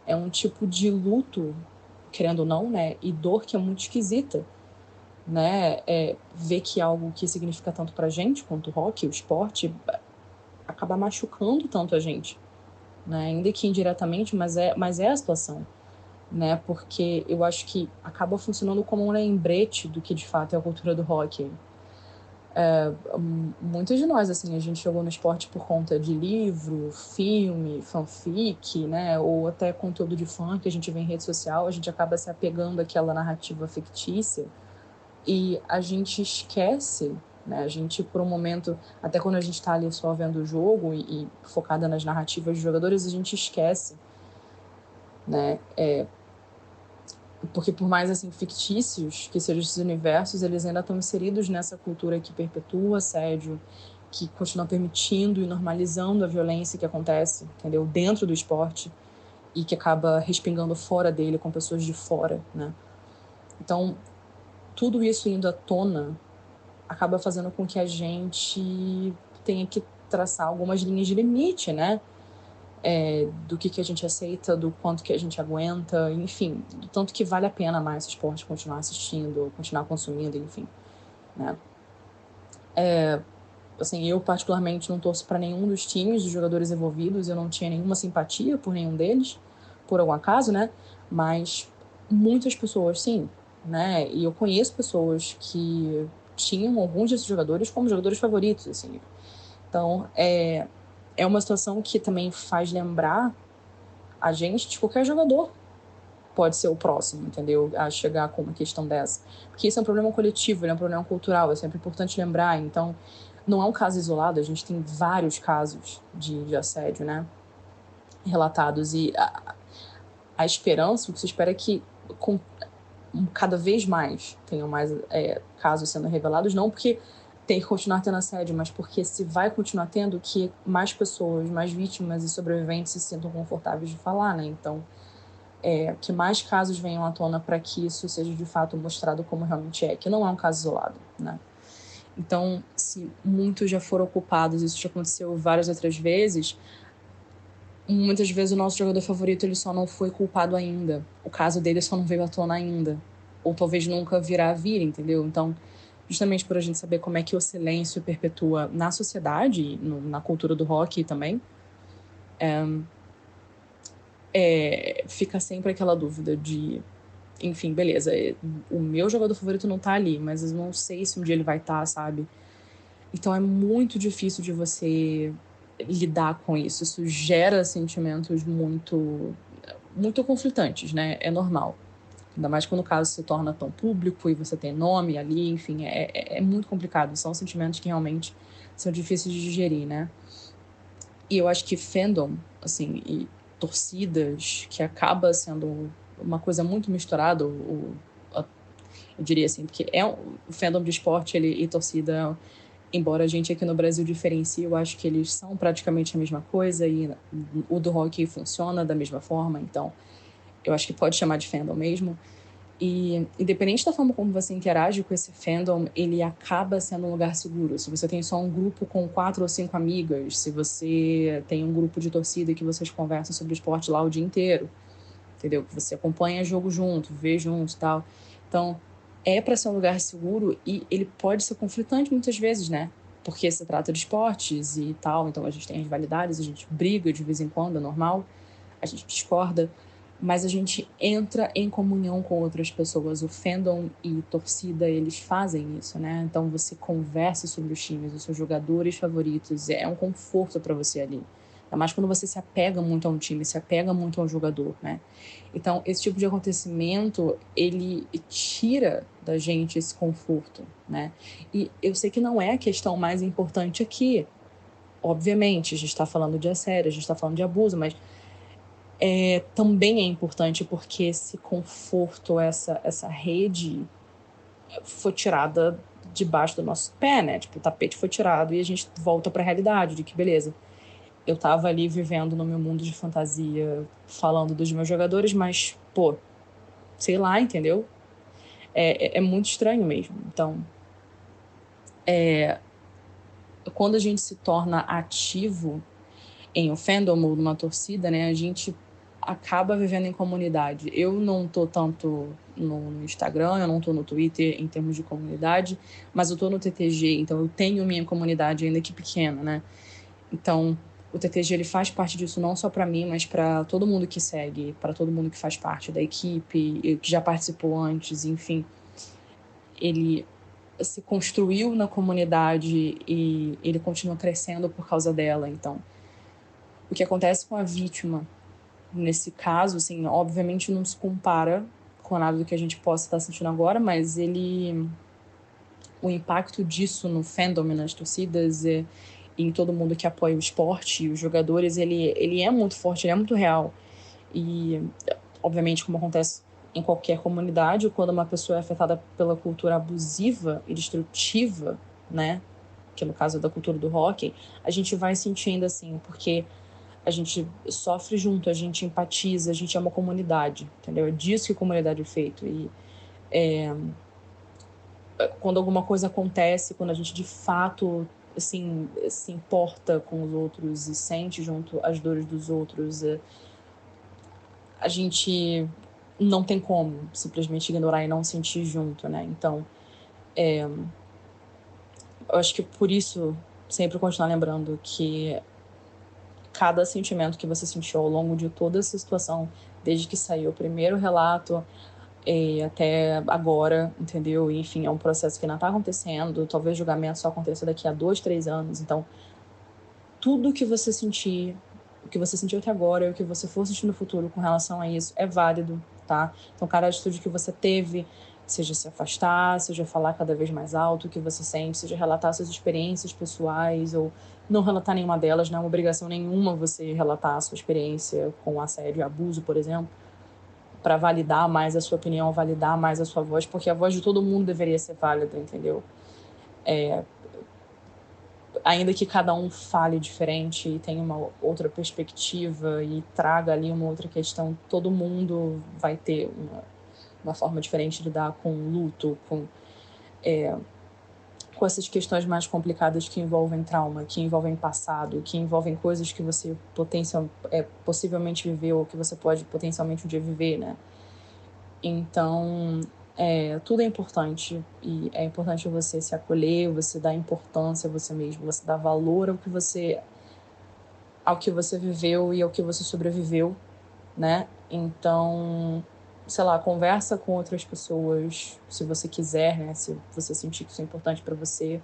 É um tipo de luto, querendo ou não, né? E dor que é muito esquisita, né? Ver que algo que significa tanto pra gente, quanto o hockey, o esporte, acaba machucando tanto a gente, né? Ainda que indiretamente, mas é a situação, né? Porque eu acho que acaba funcionando como um lembrete do que de fato é a cultura do hockey. Muitos de nós, assim, a gente chegou no esporte por conta de livro, filme, fanfic, né? Ou até conteúdo de fã que a gente vê em rede social, a gente acaba se apegando àquela narrativa fictícia e a gente esquece, né? A gente, por um momento, até quando a gente está ali só vendo o jogo e focada nas narrativas dos jogadores, a gente esquece, né? Porque por mais assim fictícios que sejam esses universos, eles ainda estão inseridos nessa cultura que perpetua o assédio, que continua permitindo e normalizando a violência que acontece, entendeu? Dentro do esporte e que acaba respingando fora dele com pessoas de fora, né? Então, tudo isso indo à tona acaba fazendo com que a gente tenha que traçar algumas linhas de limite, né? Do que a gente aceita, do quanto que a gente aguenta, enfim, do tanto que vale a pena mais o esporte continuar assistindo, continuar consumindo, enfim, né? Assim, eu particularmente não torço para nenhum dos times, dos jogadores envolvidos, eu não tinha nenhuma simpatia por nenhum deles, por algum acaso, né? Mas muitas pessoas, sim, né? E eu conheço pessoas que tinham alguns desses jogadores como jogadores favoritos, assim. Então, é uma situação que também faz lembrar a gente de qualquer jogador pode ser o próximo, entendeu? A chegar com uma questão dessa. Porque isso é um problema coletivo, é um problema cultural, é sempre importante lembrar. Então, não é um caso isolado, a gente tem vários casos de assédio, né? Relatados. E a esperança, o que se espera é que cada vez mais tenham mais casos sendo revelados, não porque tem que continuar tendo assédio, mas porque se vai continuar tendo, que mais pessoas, mais vítimas e sobreviventes se sintam confortáveis de falar, né? Então, que mais casos venham à tona para que isso seja de fato mostrado como realmente é, que não é um caso isolado, né? Então, se muitos já foram culpados, isso já aconteceu várias outras vezes, muitas vezes o nosso jogador favorito ele só não foi culpado ainda, o caso dele só não veio à tona ainda, ou talvez nunca virá a vir, entendeu? Então, justamente por a gente saber como é que o silêncio perpetua na sociedade, na cultura do rock também, fica sempre aquela dúvida de, enfim, beleza, o meu jogador favorito não tá ali, mas eu não sei se um dia ele vai estar, sabe? Então é muito difícil de você lidar com isso. Isso gera sentimentos muito, muito conflitantes, né? É normal. Ainda mais quando o caso se torna tão público e você tem nome ali, enfim, é muito complicado. São sentimentos que realmente são difíceis de digerir, né? E eu acho que fandom, assim, e torcidas, que acaba sendo uma coisa muito misturada, eu diria assim, porque o fandom de esporte e torcida, embora a gente aqui no Brasil diferencie, eu acho que eles são praticamente a mesma coisa e o do hockey funciona da mesma forma, então eu acho que pode chamar de fandom mesmo. E independente da forma como você interage com esse fandom, ele acaba sendo um lugar seguro. Se você tem só um grupo com 4 ou 5 amigas, se você tem um grupo de torcida que vocês conversam sobre esporte lá o dia inteiro, entendeu? Que você acompanha jogo junto, vê junto e tal. Então, é para ser um lugar seguro e ele pode ser conflitante muitas vezes, né? Porque se trata de esportes e tal, então a gente tem rivalidades, a gente briga de vez em quando, é normal, a gente discorda, mas a gente entra em comunhão com outras pessoas. O fandom e torcida, eles fazem isso, né? Então você conversa sobre os times, os seus jogadores favoritos, é um conforto para você ali. Ainda mais quando você se apega muito a um time, se apega muito a um jogador, né? Então, esse tipo de acontecimento, ele tira da gente esse conforto, né? E eu sei que não é a questão mais importante aqui. Obviamente, a gente está falando de assédio, a gente está falando de abuso, mas também é importante porque esse conforto, essa rede foi tirada debaixo do nosso pé, né? Tipo, o tapete foi tirado e a gente volta para a realidade de que, beleza, eu tava ali vivendo no meu mundo de fantasia, falando dos meus jogadores, mas, pô, sei lá, entendeu? É muito estranho mesmo. Então, quando a gente se torna ativo em um fandom ou numa torcida, né, a gente acaba vivendo em comunidade. Eu não tô tanto no Instagram, eu não tô no Twitter em termos de comunidade, mas eu tô no TTG, então eu tenho minha comunidade ainda que pequena, né? Então, o TTG ele faz parte disso não só para mim, mas para todo mundo que segue, para todo mundo que faz parte da equipe, que já participou antes, enfim. Ele se construiu na comunidade e ele continua crescendo por causa dela. Então, o que acontece com a vítima nesse caso, assim, obviamente não se compara com nada do que a gente possa estar sentindo agora, mas ele o impacto disso no fandom, nas torcidas e em todo mundo que apoia o esporte e os jogadores, ele é muito forte, ele é muito real. E, obviamente, como acontece em qualquer comunidade, quando uma pessoa é afetada pela cultura abusiva e destrutiva, né, que no caso é da cultura do hockey, a gente vai sentindo assim, porque a gente sofre junto, a gente empatiza, a gente é uma comunidade, entendeu? É disso que a comunidade é feito. E quando alguma coisa acontece, quando a gente de fato assim, se importa com os outros e sente junto as dores dos outros, a gente não tem como simplesmente ignorar e não sentir junto, né? Então, eu acho que por isso sempre continuar lembrando que cada sentimento que você sentiu ao longo de toda essa situação, desde que saiu o primeiro relato até agora, entendeu? E, enfim, é um processo que ainda está acontecendo, talvez o julgamento só aconteça daqui a 2, 3 anos, então tudo que você sentir, o que você sentiu até agora e o que você for sentir no futuro com relação a isso é válido, tá? Então, cada atitude que você teve, seja se afastar, seja falar cada vez mais alto o que você sente, seja relatar suas experiências pessoais ou não relatar nenhuma delas, não é uma obrigação nenhuma você relatar a sua experiência com assédio e abuso, por exemplo, para validar mais a sua opinião, validar mais a sua voz, porque a voz de todo mundo deveria ser válida, entendeu? Ainda que cada um fale diferente e tenha uma outra perspectiva e traga ali uma outra questão, todo mundo vai ter uma forma diferente de lidar com luto, com essas questões mais complicadas que envolvem trauma, que envolvem passado, que envolvem coisas que você possivelmente viveu ou que você pode potencialmente um dia viver, né? Então, tudo é importante e é importante você se acolher, você dar importância a você mesmo, você dar valor ao que você viveu e ao que você sobreviveu, né? Então, sei lá, conversa com outras pessoas, se você quiser, né? Se você sentir que isso é importante para você.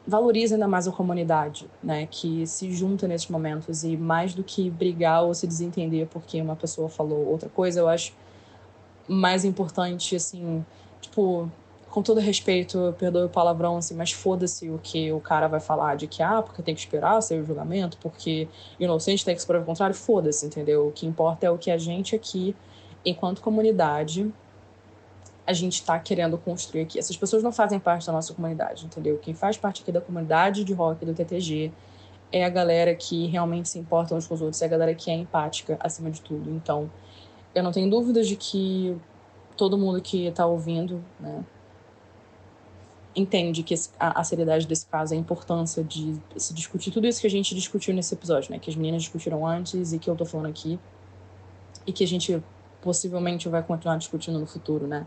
Valoriza ainda mais a comunidade, né? Que se junta nesses momentos e mais do que brigar ou se desentender porque uma pessoa falou outra coisa, eu acho mais importante, assim, tipo, com todo respeito, perdoe o palavrão, assim, mas foda-se o que o cara vai falar de que, porque tem que esperar sair o julgamento, porque inocente tem que se provar o contrário, foda-se, entendeu? O que importa é o que a gente aqui, enquanto comunidade, a gente tá querendo construir aqui. Essas pessoas não fazem parte da nossa comunidade, entendeu? Quem faz parte aqui da comunidade de rock do TTG é a galera que realmente se importa uns com os outros, é a galera que é empática, acima de tudo. Então, eu não tenho dúvidas de que todo mundo que está ouvindo, né, entende que a seriedade desse caso, a importância de se discutir tudo isso que a gente discutiu nesse episódio, né, que as meninas discutiram antes e que eu tô falando aqui, e que a gente possivelmente vai continuar discutindo no futuro, né,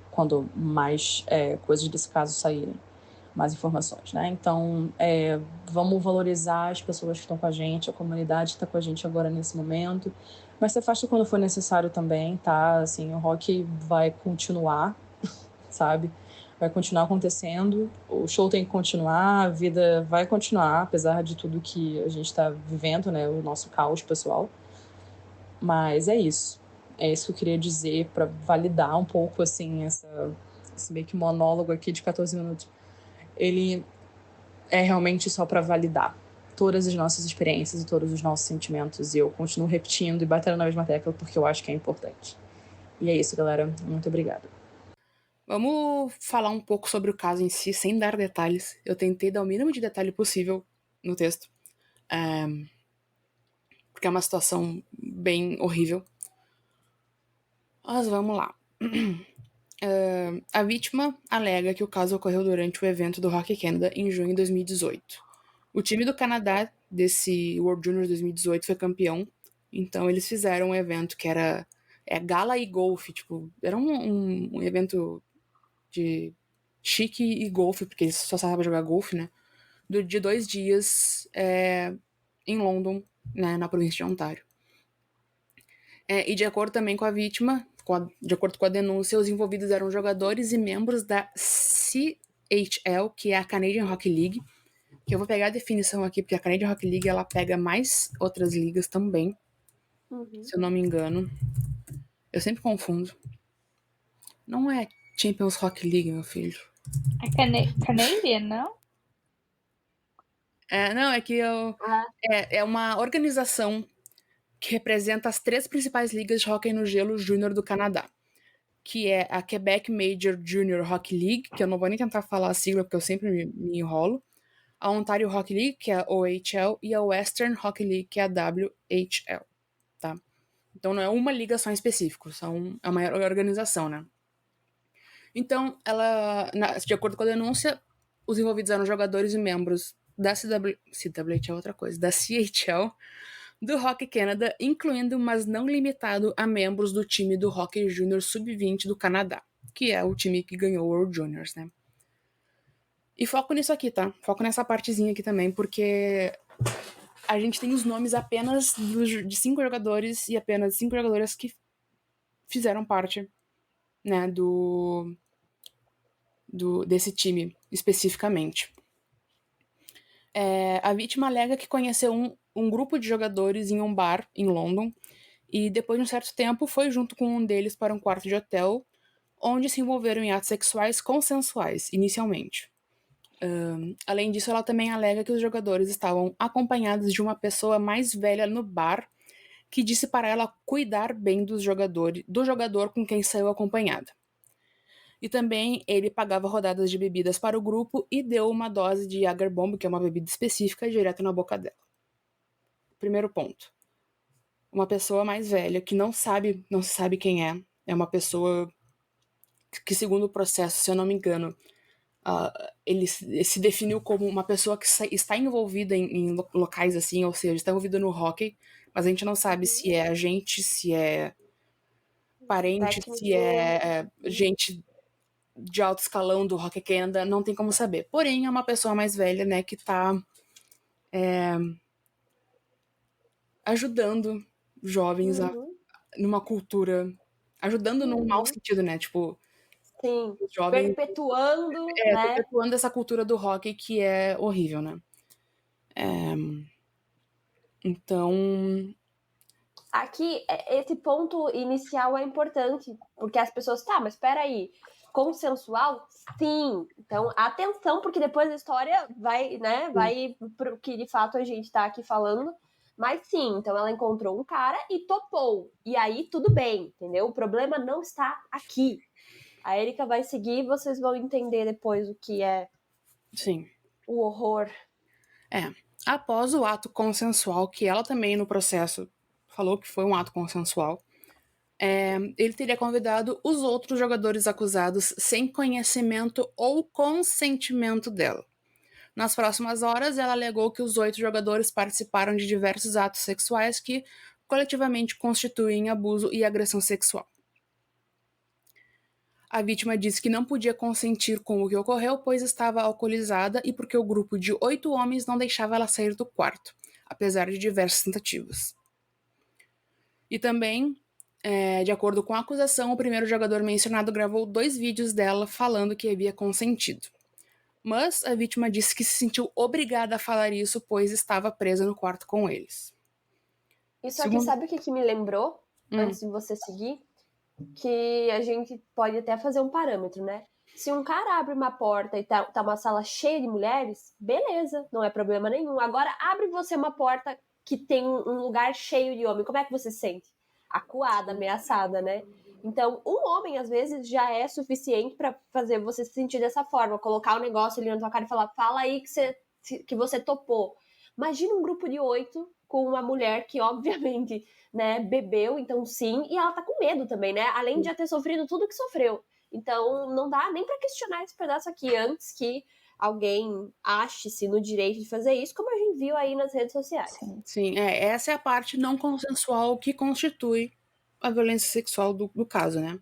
quando mais coisas desse caso saírem, mais informações, né. Então, vamos valorizar as pessoas que estão com a gente, a comunidade que está com a gente agora nesse momento, mas se afasta quando for necessário também, tá? Assim, o rock vai continuar, sabe? Vai continuar acontecendo, o show tem que continuar, a vida vai continuar, apesar de tudo que a gente tá vivendo, né? O nosso caos pessoal. Mas é isso. É isso que eu queria dizer para validar um pouco, assim, esse meio que monólogo aqui de 14 minutos. Ele é realmente só para validar todas as nossas experiências e todos os nossos sentimentos. E eu continuo repetindo e batendo na mesma tecla porque eu acho que é importante. E é isso, galera. Muito obrigada. Vamos falar um pouco sobre o caso em si, sem dar detalhes. Eu tentei dar o mínimo de detalhe possível no texto. Porque é uma situação bem horrível. Mas vamos lá. A vítima alega que o caso ocorreu durante o evento do Hockey Canada em junho de 2018. O time do Canadá desse World Juniors 2018 foi campeão, então eles fizeram um evento que era gala e golfe, tipo, era um evento de chique e golfe, porque eles só sabem jogar golfe, né? De 2 dias em London, né, na província de Ontário. E de acordo também com a vítima, de acordo com a denúncia, os envolvidos eram jogadores e membros da CHL, que é a Canadian Hockey League, que eu vou pegar a definição aqui, porque a Canadian Hockey League ela pega mais outras ligas também, se eu não me engano. Eu sempre confundo. Não é Champions Hockey League, meu filho. A Canadian, não? Não, é que é uma organização que representa as 3 principais ligas de hóquei no gelo júnior do Canadá, que é a Quebec Major Junior Hockey League, que eu não vou nem tentar falar a sigla porque eu sempre me enrolo, a Ontario Hockey League, que é a OHL, e a Western Hockey League, que é a WHL, tá? Então não é uma liga só em específico, é uma organização, né? Então, de acordo com a denúncia, os envolvidos eram jogadores e membros da CWHL é outra coisa, da CHL, do Hockey Canada, incluindo, mas não limitado, a membros do time do Hockey Junior Sub-20 do Canadá, que é o time que ganhou o World Juniors, né? E foco nisso aqui, tá? Foco nessa partezinha aqui também, porque a gente tem os nomes apenas de 5 jogadores e apenas 5 jogadoras que fizeram parte, né, desse time especificamente. A vítima alega que conheceu um grupo de jogadores em um bar em London e depois de um certo tempo foi junto com um deles para um quarto de hotel onde se envolveram em atos sexuais consensuais, inicialmente. Além disso, ela também alega que os jogadores estavam acompanhados de uma pessoa mais velha no bar que disse para ela cuidar bem do jogador com quem saiu acompanhada. E também ele pagava rodadas de bebidas para o grupo e deu uma dose de Jägerbomb, que é uma bebida específica, direto na boca dela. Primeiro ponto. Uma pessoa mais velha que não se sabe quem é uma pessoa que, segundo o processo, se eu não me engano, ele se definiu como uma pessoa que está envolvida em locais assim, ou seja, está envolvida no hockey, mas a gente não sabe se é agente, se é parente, se é gente de alto escalão do Hockey Canada, não tem como saber. Porém, é uma pessoa mais velha, né, que tá ajudando jovens numa cultura, ajudando num mau sentido, né, tipo, sim, os jovens perpetuando, né? perpetuando essa cultura do hockey que é horrível, né. Então, Aqui, esse ponto inicial é importante, porque as pessoas, tá, mas espera aí, consensual? Sim. Então, atenção, porque depois a história vai, né, vai pro que de fato a gente tá aqui falando. Mas sim, então ela encontrou um cara e topou. E aí tudo bem, entendeu? O problema não está aqui. A Erika vai seguir e vocês vão entender depois o que é sim. o horror. Após o ato consensual, que ela também no processo falou que foi um ato consensual, ele teria convidado os outros jogadores acusados sem conhecimento ou consentimento dela. Nas próximas horas, ela alegou que os 8 jogadores participaram de diversos atos sexuais que coletivamente constituem abuso e agressão sexual. A vítima disse que não podia consentir com o que ocorreu, pois estava alcoolizada e porque o grupo de 8 homens não deixava ela sair do quarto, apesar de diversas tentativas. E também, de acordo com a acusação, o primeiro jogador mencionado gravou 2 vídeos dela falando que havia consentido. Mas a vítima disse que se sentiu obrigada a falar isso, pois estava presa no quarto com eles. Isso aqui, sabe o que me lembrou? Antes de você seguir? Que a gente pode até fazer um parâmetro, né? Se um cara abre uma porta e tá uma sala cheia de mulheres, beleza, não é problema nenhum. Agora, abre você uma porta que tem um lugar cheio de homem, como é que você se sente? Acuada, ameaçada, né? Então, um homem, às vezes, já é suficiente para fazer você se sentir dessa forma, colocar o negócio ali na tua cara e falar, fala aí que você topou. Imagina um grupo de 8 com uma mulher que, obviamente, né, bebeu, então sim, e ela tá com medo também, né? Além de já ter sofrido tudo que sofreu. Então, não dá nem para questionar esse pedaço aqui antes que alguém ache-se no direito de fazer isso, como a gente viu aí nas redes sociais. Sim, essa é a parte não consensual que constitui a violência sexual do caso, né?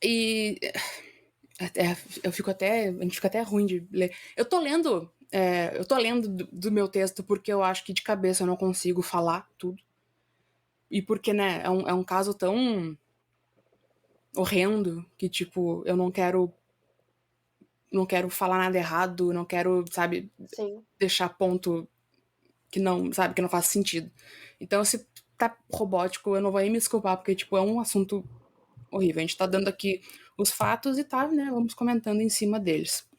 E a gente fica até ruim de ler. Eu tô lendo do meu texto porque eu acho que de cabeça eu não consigo falar tudo. E porque, né, é um caso tão horrendo que, tipo, eu não quero falar nada errado, não quero, sabe, Sim. deixar ponto que não, sabe, que não faz sentido. Então, se tá robótico, eu não vou nem me desculpar, porque, tipo, é um assunto horrível. A gente tá dando aqui os fatos e tá, né, vamos comentando em cima deles.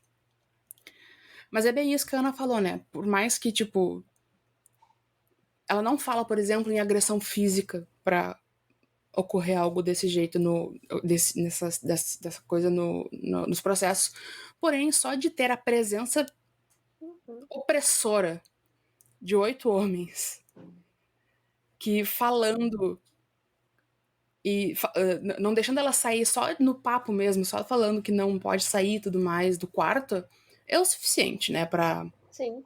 Mas é bem isso que a Ana falou, né? Por mais que, tipo, ela não fala, por exemplo, em agressão física pra ocorrer algo desse jeito, dessa coisa nos processos. Porém, só de ter a presença opressora de 8 homens que falando e não deixando ela sair só no papo mesmo, só falando que não pode sair e tudo mais do quarto, é o suficiente, né, pra Sim.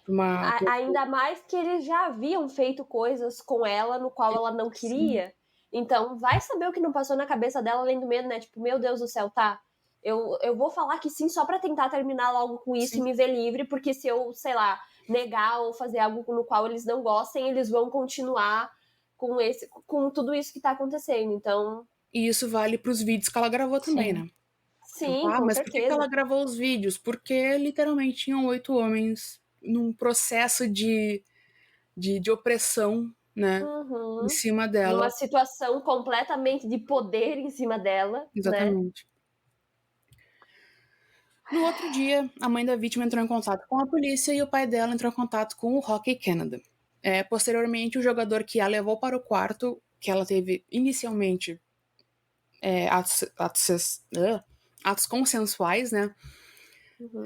uma... Ainda mais que eles já haviam feito coisas com ela no qual ela não queria. Então, vai saber o que não passou na cabeça dela além do medo, né? Tipo, meu Deus do céu, tá? Eu vou falar que sim só pra tentar terminar logo com isso Sim. e me ver livre, porque se eu, sei lá, negar ou fazer algo no qual eles não gostem, eles vão continuar com tudo isso que tá acontecendo. Então, E isso vale pros vídeos que ela gravou também, Sim. né? sim, com Mas por que certeza. ela gravou os vídeos? Porque literalmente tinham 8 homens num processo de opressão, né? Uhum. Em cima dela. Numa situação completamente de poder em cima dela, né? Exatamente. No outro dia, a mãe da vítima entrou em contato com a polícia e o pai dela entrou em contato com o Hockey Canada. Posteriormente, o jogador que a levou para o quarto, que ela teve inicialmente atos consensuais, né? Uhum.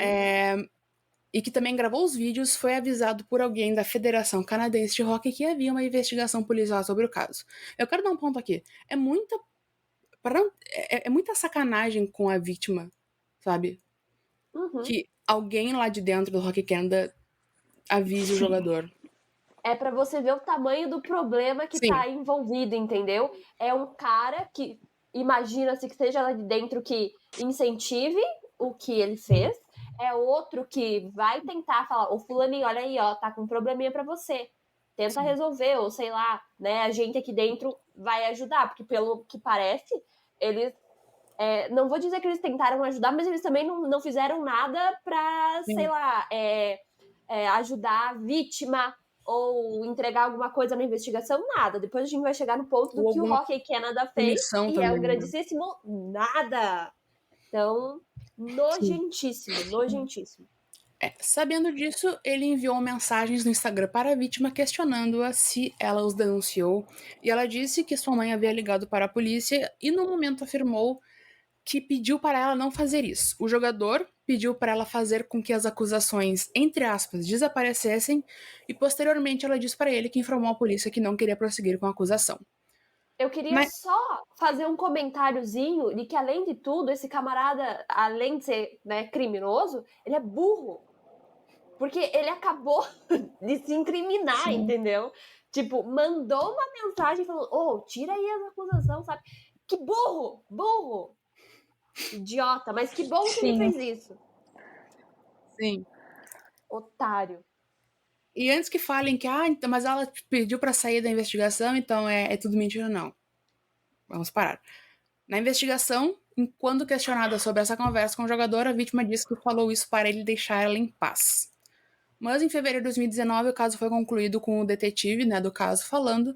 E que também gravou os vídeos, foi avisado por alguém da Federação Canadense de Hockey que havia uma investigação policial sobre o caso. Eu quero dar um ponto aqui. É muita sacanagem com a vítima, sabe? Uhum. Que alguém lá de dentro do Hockey Canada avise o jogador. É pra você ver o tamanho do problema que Sim. tá envolvido, entendeu? É um cara que imagina-se que seja lá de dentro que incentive o que ele fez. É outro que vai tentar falar, ô fulaninho, olha aí, ó, tá com um probleminha pra você. Tenta resolver, ou sei lá, né? A gente aqui dentro vai ajudar, porque pelo que parece, eles não vou dizer que eles tentaram ajudar, mas eles também não fizeram nada pra, Sim. sei lá, ajudar a vítima ou entregar alguma coisa na investigação, nada. Depois a gente vai chegar no ponto do Ou que o alguma Hockey Canada fez punição e é também, um né? grandíssimo nada. Então, nojentíssimo, nojentíssimo. Sabendo disso, ele enviou mensagens no Instagram para a vítima questionando-a se ela os denunciou, e ela disse que sua mãe havia ligado para a polícia e no momento afirmou que pediu para ela não fazer isso. O jogador pediu para ela fazer com que as acusações, entre aspas, desaparecessem, e posteriormente ela disse para ele que informou a polícia que não queria prosseguir com a acusação. Eu queria Mas... só fazer um comentáriozinho de que, além de tudo, esse camarada, além de ser, né, criminoso, ele é burro. Porque ele acabou de se incriminar, Sim. entendeu? Tipo, mandou uma mensagem falando, tira aí as acusações, sabe? Que burro! Burro! Idiota, mas que bom que ele fez isso. Sim. Otário. E antes que falem que, então, mas ela pediu para sair da investigação, então é tudo mentira, não. Vamos parar. Na investigação, quando questionada sobre essa conversa com o jogador, a vítima disse que falou isso para ele deixar ela em paz. Mas em fevereiro de 2019, o caso foi concluído com o detetive, né, do caso falando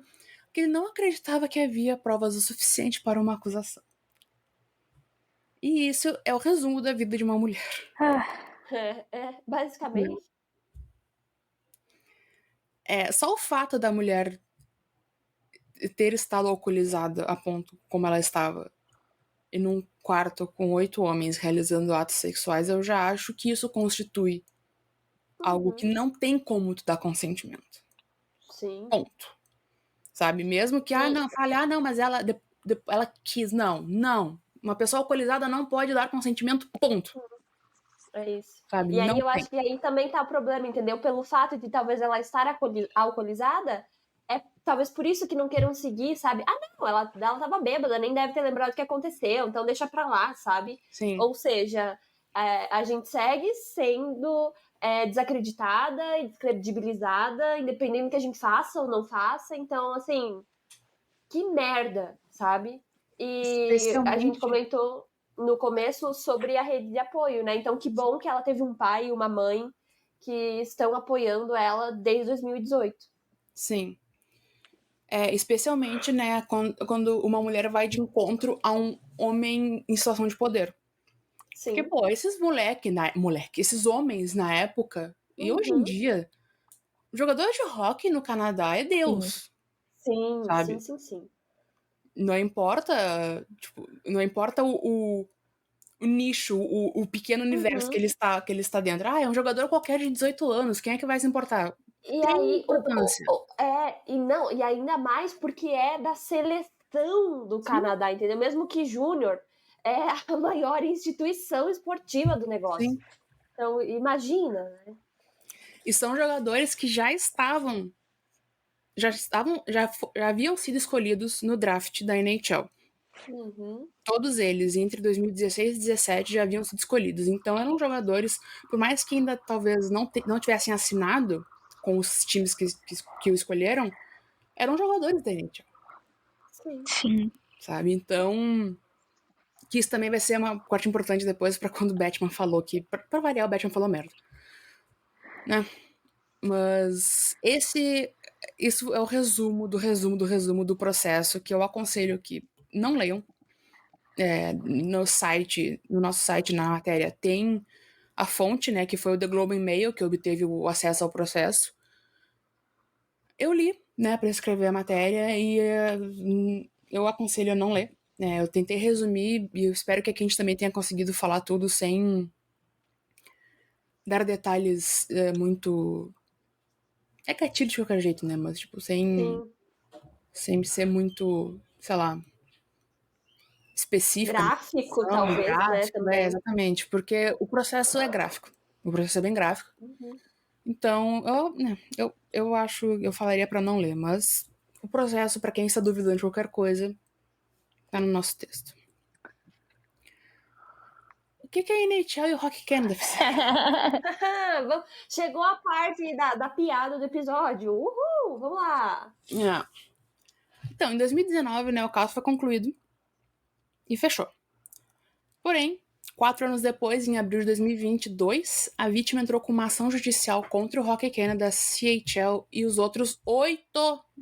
que ele não acreditava que havia provas o suficiente para uma acusação. E isso é o resumo da vida de uma mulher. Basicamente. Só o fato da mulher ter estado alcoolizada a ponto como ela estava e num quarto com 8 homens realizando atos sexuais, eu já acho que isso constitui algo que não tem como tu dar consentimento. Sim. Ponto. Sabe? Mesmo que, não, mas ela quis. Não. Uma pessoa alcoolizada não pode dar consentimento, ponto. É isso. Sabe? E aí não eu acho que aí também tá o problema, entendeu? Pelo fato de talvez ela estar alcoolizada, talvez por isso que não queiram seguir, sabe? Não, ela tava bêbada, nem deve ter lembrado o que aconteceu, então deixa pra lá, sabe? Sim. Ou seja, a gente segue sendo desacreditada e descredibilizada, independente do que a gente faça ou não faça. Então, assim, que merda, sabe? E a gente comentou no começo sobre a rede de apoio, né? Então, que bom que ela teve um pai e uma mãe que estão apoiando ela desde 2018. Sim. Especialmente, né, quando uma mulher vai de encontro a um homem em situação de poder. Sim. Porque, pô, esses esses homens na época, e hoje em dia, jogador de hockey no Canadá é Deus. Sim, sabe? sim. Não importa, tipo, não importa o nicho, o pequeno universo que ele está dentro. É um jogador qualquer de 18 anos, quem é que vai se importar? E Tem aí, importância. e ainda mais porque é da seleção do Canadá, entendeu? Mesmo que Júnior é a maior instituição esportiva do negócio. Sim. Então, imagina, né? E são jogadores que já haviam sido escolhidos no draft da NHL. Todos eles, entre 2016 e 2017, já haviam sido escolhidos. Então eram jogadores, por mais que ainda talvez não tivessem assinado com os times que o escolheram, eram jogadores da NHL. Sim. Sabe? Então, que isso também vai ser uma parte importante depois para quando o Batman falou que, pra variar, o Batman falou merda. Né? Mas isso é o resumo do processo, que eu aconselho que não leiam. No nosso site, na matéria, tem a fonte, né, que foi o The Globe and Mail, que obteve o acesso ao processo. Eu li, né, para escrever a matéria e eu aconselho a não ler. Eu tentei resumir e eu espero que aqui a gente também tenha conseguido falar tudo sem dar detalhes muito... É gatilho de qualquer jeito, né, mas tipo, sem ser muito, sei lá, específico. Gráfico, talvez, gráfico, né, também. Exatamente, porque o processo é gráfico. O processo é bem gráfico. Então, eu acho, eu falaria para não ler, mas o processo, para quem está duvidando de qualquer coisa, tá no nosso texto. O que é a NHL e o Hockey Canada fizeram? Chegou a parte da piada do episódio. Uhul, vamos lá. Então, em 2019, né, o caso foi concluído e fechou. Porém, 4 anos depois, em abril de 2022, a vítima entrou com uma ação judicial contra o Hockey Canada, CHL e os outros 8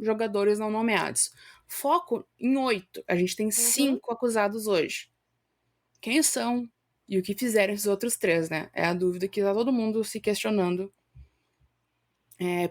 jogadores não nomeados. Foco em 8. A gente tem 5 acusados hoje. Quem são e o que fizeram esses outros 3, né? É a dúvida que tá todo mundo se questionando.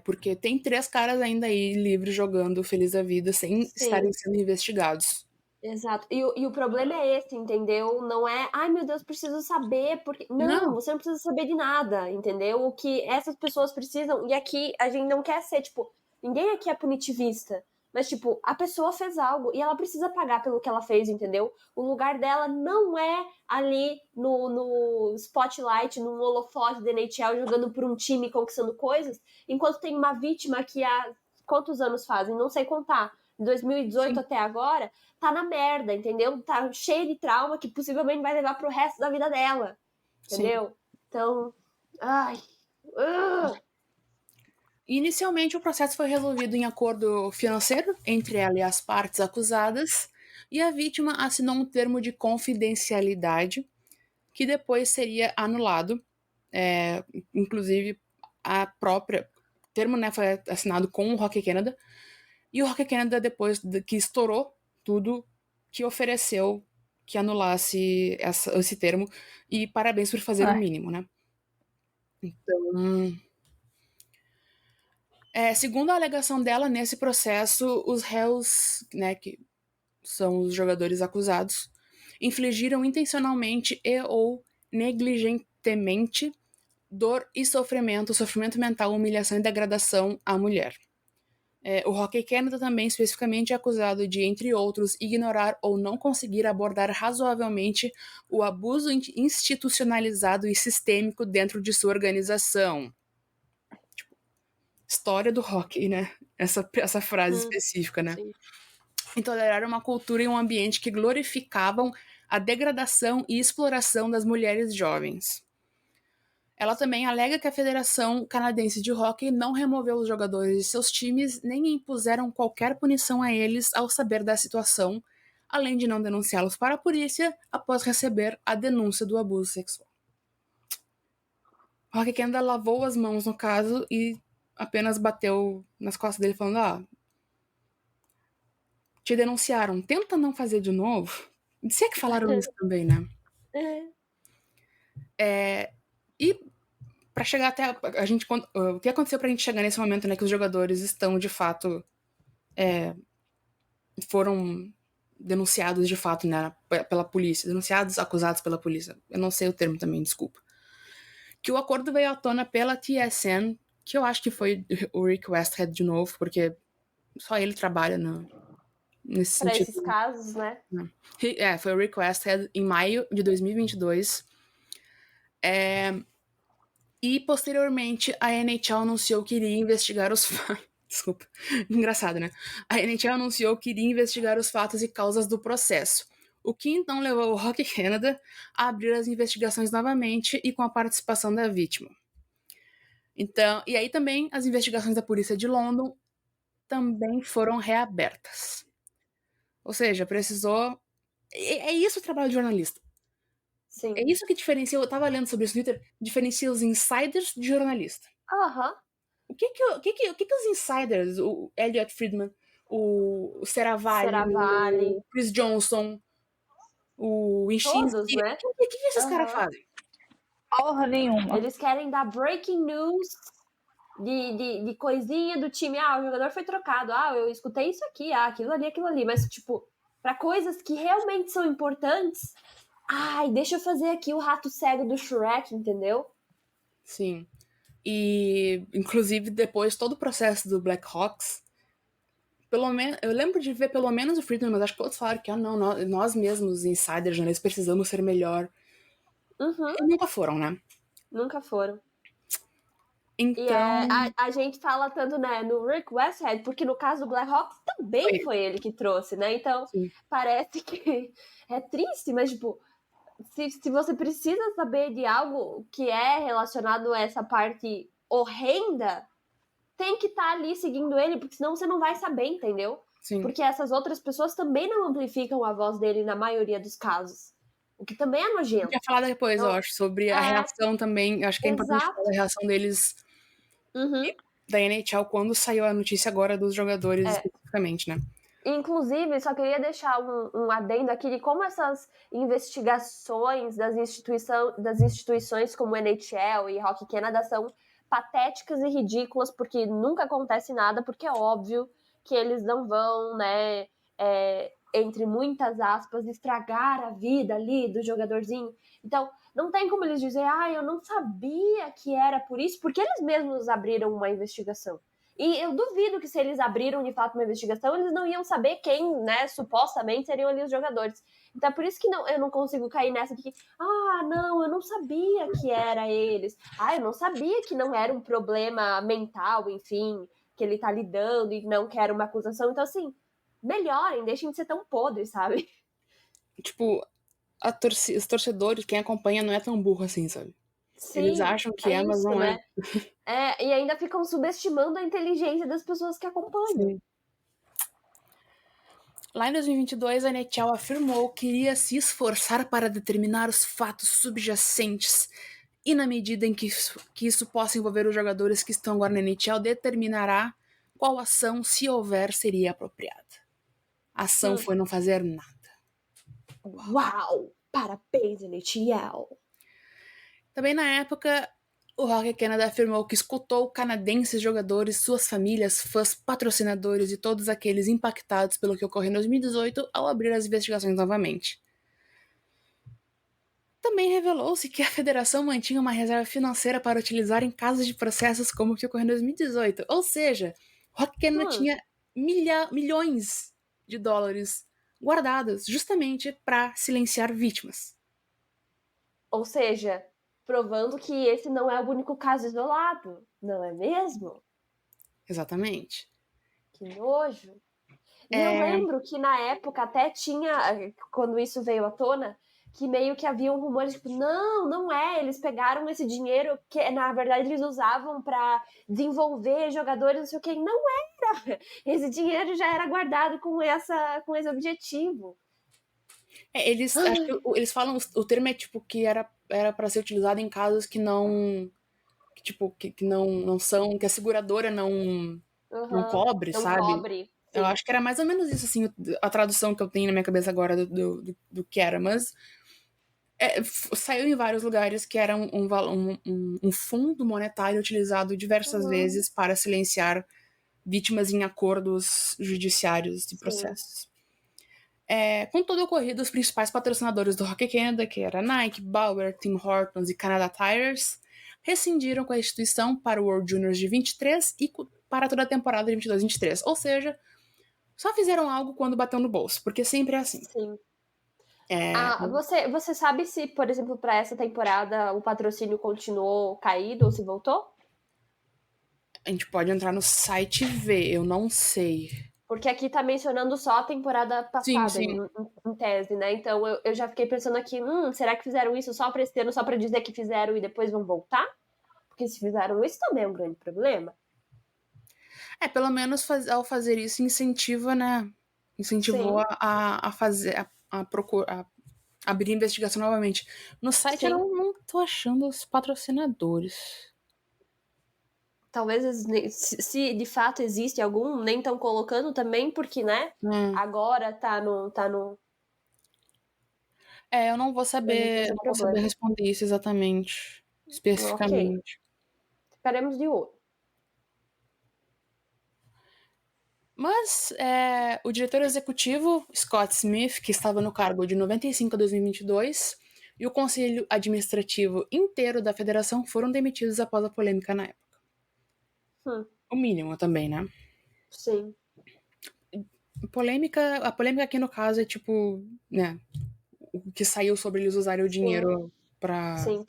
Porque tem 3 caras ainda aí livres jogando feliz da vida sem estarem sendo investigados. Exato. E o problema é esse, entendeu? Não é, ai meu Deus, preciso saber, porque. Não, você não precisa saber de nada, entendeu? O que essas pessoas precisam, e aqui a gente não quer ser, tipo, ninguém aqui é punitivista, mas, tipo, a pessoa fez algo e ela precisa pagar pelo que ela fez, entendeu? O lugar dela não é ali no spotlight, no holofote da NHL, jogando por um time, conquistando coisas, enquanto tem uma vítima que há quantos anos fazem? Não sei contar. De 2018 até agora, tá na merda, entendeu? Tá cheio de trauma que possivelmente vai levar pro resto da vida dela, entendeu? Sim. Então, ai... Inicialmente, o processo foi resolvido em acordo financeiro entre ela e as partes acusadas, e a vítima assinou um termo de confidencialidade que depois seria anulado. Inclusive, o termo, né, foi assinado com o Hockey Canada, e o Hockey Canada, depois que estourou tudo, que ofereceu que anulasse esse termo, e parabéns por fazer o mínimo, né? Então... segundo a alegação dela, nesse processo, os réus, né, que são os jogadores acusados, infligiram intencionalmente e ou negligentemente dor e sofrimento mental, humilhação e degradação à mulher. O Hockey Canada também especificamente é acusado de, entre outros, ignorar ou não conseguir abordar razoavelmente o abuso institucionalizado e sistêmico dentro de sua organização. História do hockey, né? Essa frase específica, né? Sim. E tolerar uma cultura e um ambiente que glorificavam a degradação e exploração das mulheres jovens. Ela também alega que a Federação Canadense de Hockey não removeu os jogadores de seus times nem impuseram qualquer punição a eles ao saber da situação, além de não denunciá-los para a polícia após receber a denúncia do abuso sexual. O Hockey Canada lavou as mãos no caso e apenas bateu nas costas dele falando, te denunciaram, tenta não fazer de novo. Se é que falaram isso também, né? E pra chegar até a gente, o que aconteceu pra gente chegar nesse momento, né, que os jogadores estão de fato foram denunciados de fato, né, pela polícia, denunciados, acusados pela polícia. Eu não sei o termo também, desculpa. Que o acordo veio à tona pela TSN, que eu acho que foi o Rick Westhead de novo, porque só ele trabalha nesse Pra sentido. esses casos, né? Foi o Rick Westhead em maio de 2022. E posteriormente a NHL anunciou que iria investigar os fatos. Desculpa, engraçado, né? A NHL anunciou que iria investigar os fatos e causas do processo, o que então levou o Hockey Canada a abrir as investigações novamente e com a participação da vítima. Então, e aí também as investigações da polícia de London também foram reabertas. Ou seja, precisou. É isso o trabalho de jornalista. Sim. É isso que diferencia. Eu tava lendo sobre isso no Twitter, diferencia os insiders de jornalista. Aham. O que os insiders, o Elliot Friedman, o Seravalli, o Chris Johnson, o Inchinski, Todos, né? O que esses caras fazem? Porra nenhuma. Eles querem dar breaking news de coisinha do time. Ah, o jogador foi trocado. Ah, eu escutei isso aqui. Ah, aquilo ali. Mas, tipo, pra coisas que realmente são importantes. Ai, deixa eu fazer aqui o rato cego do Shrek, entendeu? Sim. E, inclusive, depois, todo o processo do Blackhawks, eu lembro de ver pelo menos o Friedman, mas acho que todos falaram que, não, nós mesmos, insiders, jornalistas, precisamos ser melhor. Uhum. E nunca foram, né? Nunca foram. Então... E a gente fala tanto, né, no Rick Westhead, porque no caso do Blackhawks também foi ele que trouxe, né? Então, Sim. parece que é triste, mas, tipo, se você precisa saber de algo que é relacionado a essa parte horrenda, tem que estar ali seguindo ele, porque senão você não vai saber, entendeu? Sim. Porque essas outras pessoas também não amplificam a voz dele na maioria dos casos. O que também é nojento. Quer falar depois, eu acho, sobre a reação também. Acho que é importante falar da reação deles da NHL quando saiu a notícia agora dos jogadores especificamente, né? Inclusive, só queria deixar um adendo aqui de como essas investigações das instituições como NHL e Hockey Canada são patéticas e ridículas, porque nunca acontece nada, porque é óbvio que eles não vão, né, entre muitas aspas, estragar a vida ali do jogadorzinho. Então, não tem como eles dizer, eu não sabia que era por isso, porque eles mesmos abriram uma investigação. E eu duvido que se eles abriram de fato uma investigação, eles não iam saber quem, né, supostamente seriam ali os jogadores. Então é por isso que eu não consigo cair nessa de que, não, eu não sabia que era eles. Eu não sabia que não era um problema mental, enfim, que ele tá lidando e não quer uma acusação. Então, assim, melhorem, deixem de ser tão podres, sabe? Tipo, os torcedores, quem acompanha, não é tão burro assim, sabe? Sim, eles acham que mas isso, não né? E ainda ficam subestimando a inteligência das pessoas que acompanham. Sim. Lá em 2022, a NHL afirmou que iria se esforçar para determinar os fatos subjacentes e, na medida em que isso possa envolver os jogadores que estão agora na NHL, determinará qual ação, se houver, seria apropriada. A ação foi não fazer nada. Uau! Parabéns, NHL! Também na época, o Hockey Canada afirmou que escutou canadenses, jogadores, suas famílias, fãs, patrocinadores e todos aqueles impactados pelo que ocorreu em 2018 ao abrir as investigações novamente. Também revelou-se que a federação mantinha uma reserva financeira para utilizar em casos de processos como o que ocorreu em 2018. Ou seja, o Hockey Canada tinha milhões de dólares guardados justamente para silenciar vítimas. Ou seja, provando que esse não é o único caso isolado, não é mesmo? Exatamente. Que nojo. E eu lembro que na época até tinha, quando isso veio à tona, que meio que havia um rumor de tipo, não é, eles pegaram esse dinheiro que na verdade eles usavam para desenvolver jogadores, não sei o que. Não era! Esse dinheiro já era guardado com esse objetivo. Acho que eles falam, o termo é tipo que era para ser utilizado em casos que não, que não são, que a seguradora não cobre, não sabe? cobre. Eu acho que era mais ou menos isso, assim, a tradução que eu tenho na minha cabeça agora do que era, mas saiu em vários lugares que era um fundo monetário utilizado diversas vezes para silenciar vítimas em acordos judiciários de processos. Com todo o ocorrido, os principais patrocinadores do Hockey Canada, que era Nike, Bauer, Tim Hortons e Canada Tires, rescindiram com a instituição para o World Juniors de 23 e para toda a temporada de 22-23. Ou seja, só fizeram algo quando bateu no bolso, porque sempre é assim. Sim. Você sabe se, por exemplo, para essa temporada o patrocínio continuou caído ou se voltou? A gente pode entrar no site e ver, eu não sei. Porque aqui tá mencionando só a temporada passada, sim. em tese, né? Então eu já fiquei pensando aqui, será que fizeram isso só pra esse ano, só pra dizer que fizeram e depois vão voltar? Porque se fizeram isso também é um grande problema. Pelo menos ao fazer isso incentiva, né? Incentivou a fazer, a procurar, a abrir investigação novamente. No site eu não tô achando os patrocinadores. Talvez, se de fato existe algum, nem estão colocando também, porque, né? Agora tá no... Eu não vou saber, responder isso exatamente, especificamente. Okay. Ficaremos de olho. Mas o diretor executivo, Scott Smith, que estava no cargo de 95 a 2022, e o conselho administrativo inteiro da federação foram demitidos após a polêmica na época. O mínimo também, né? Sim. A polêmica aqui no caso é tipo, né, o que saiu sobre eles usarem o dinheiro pra... Sim,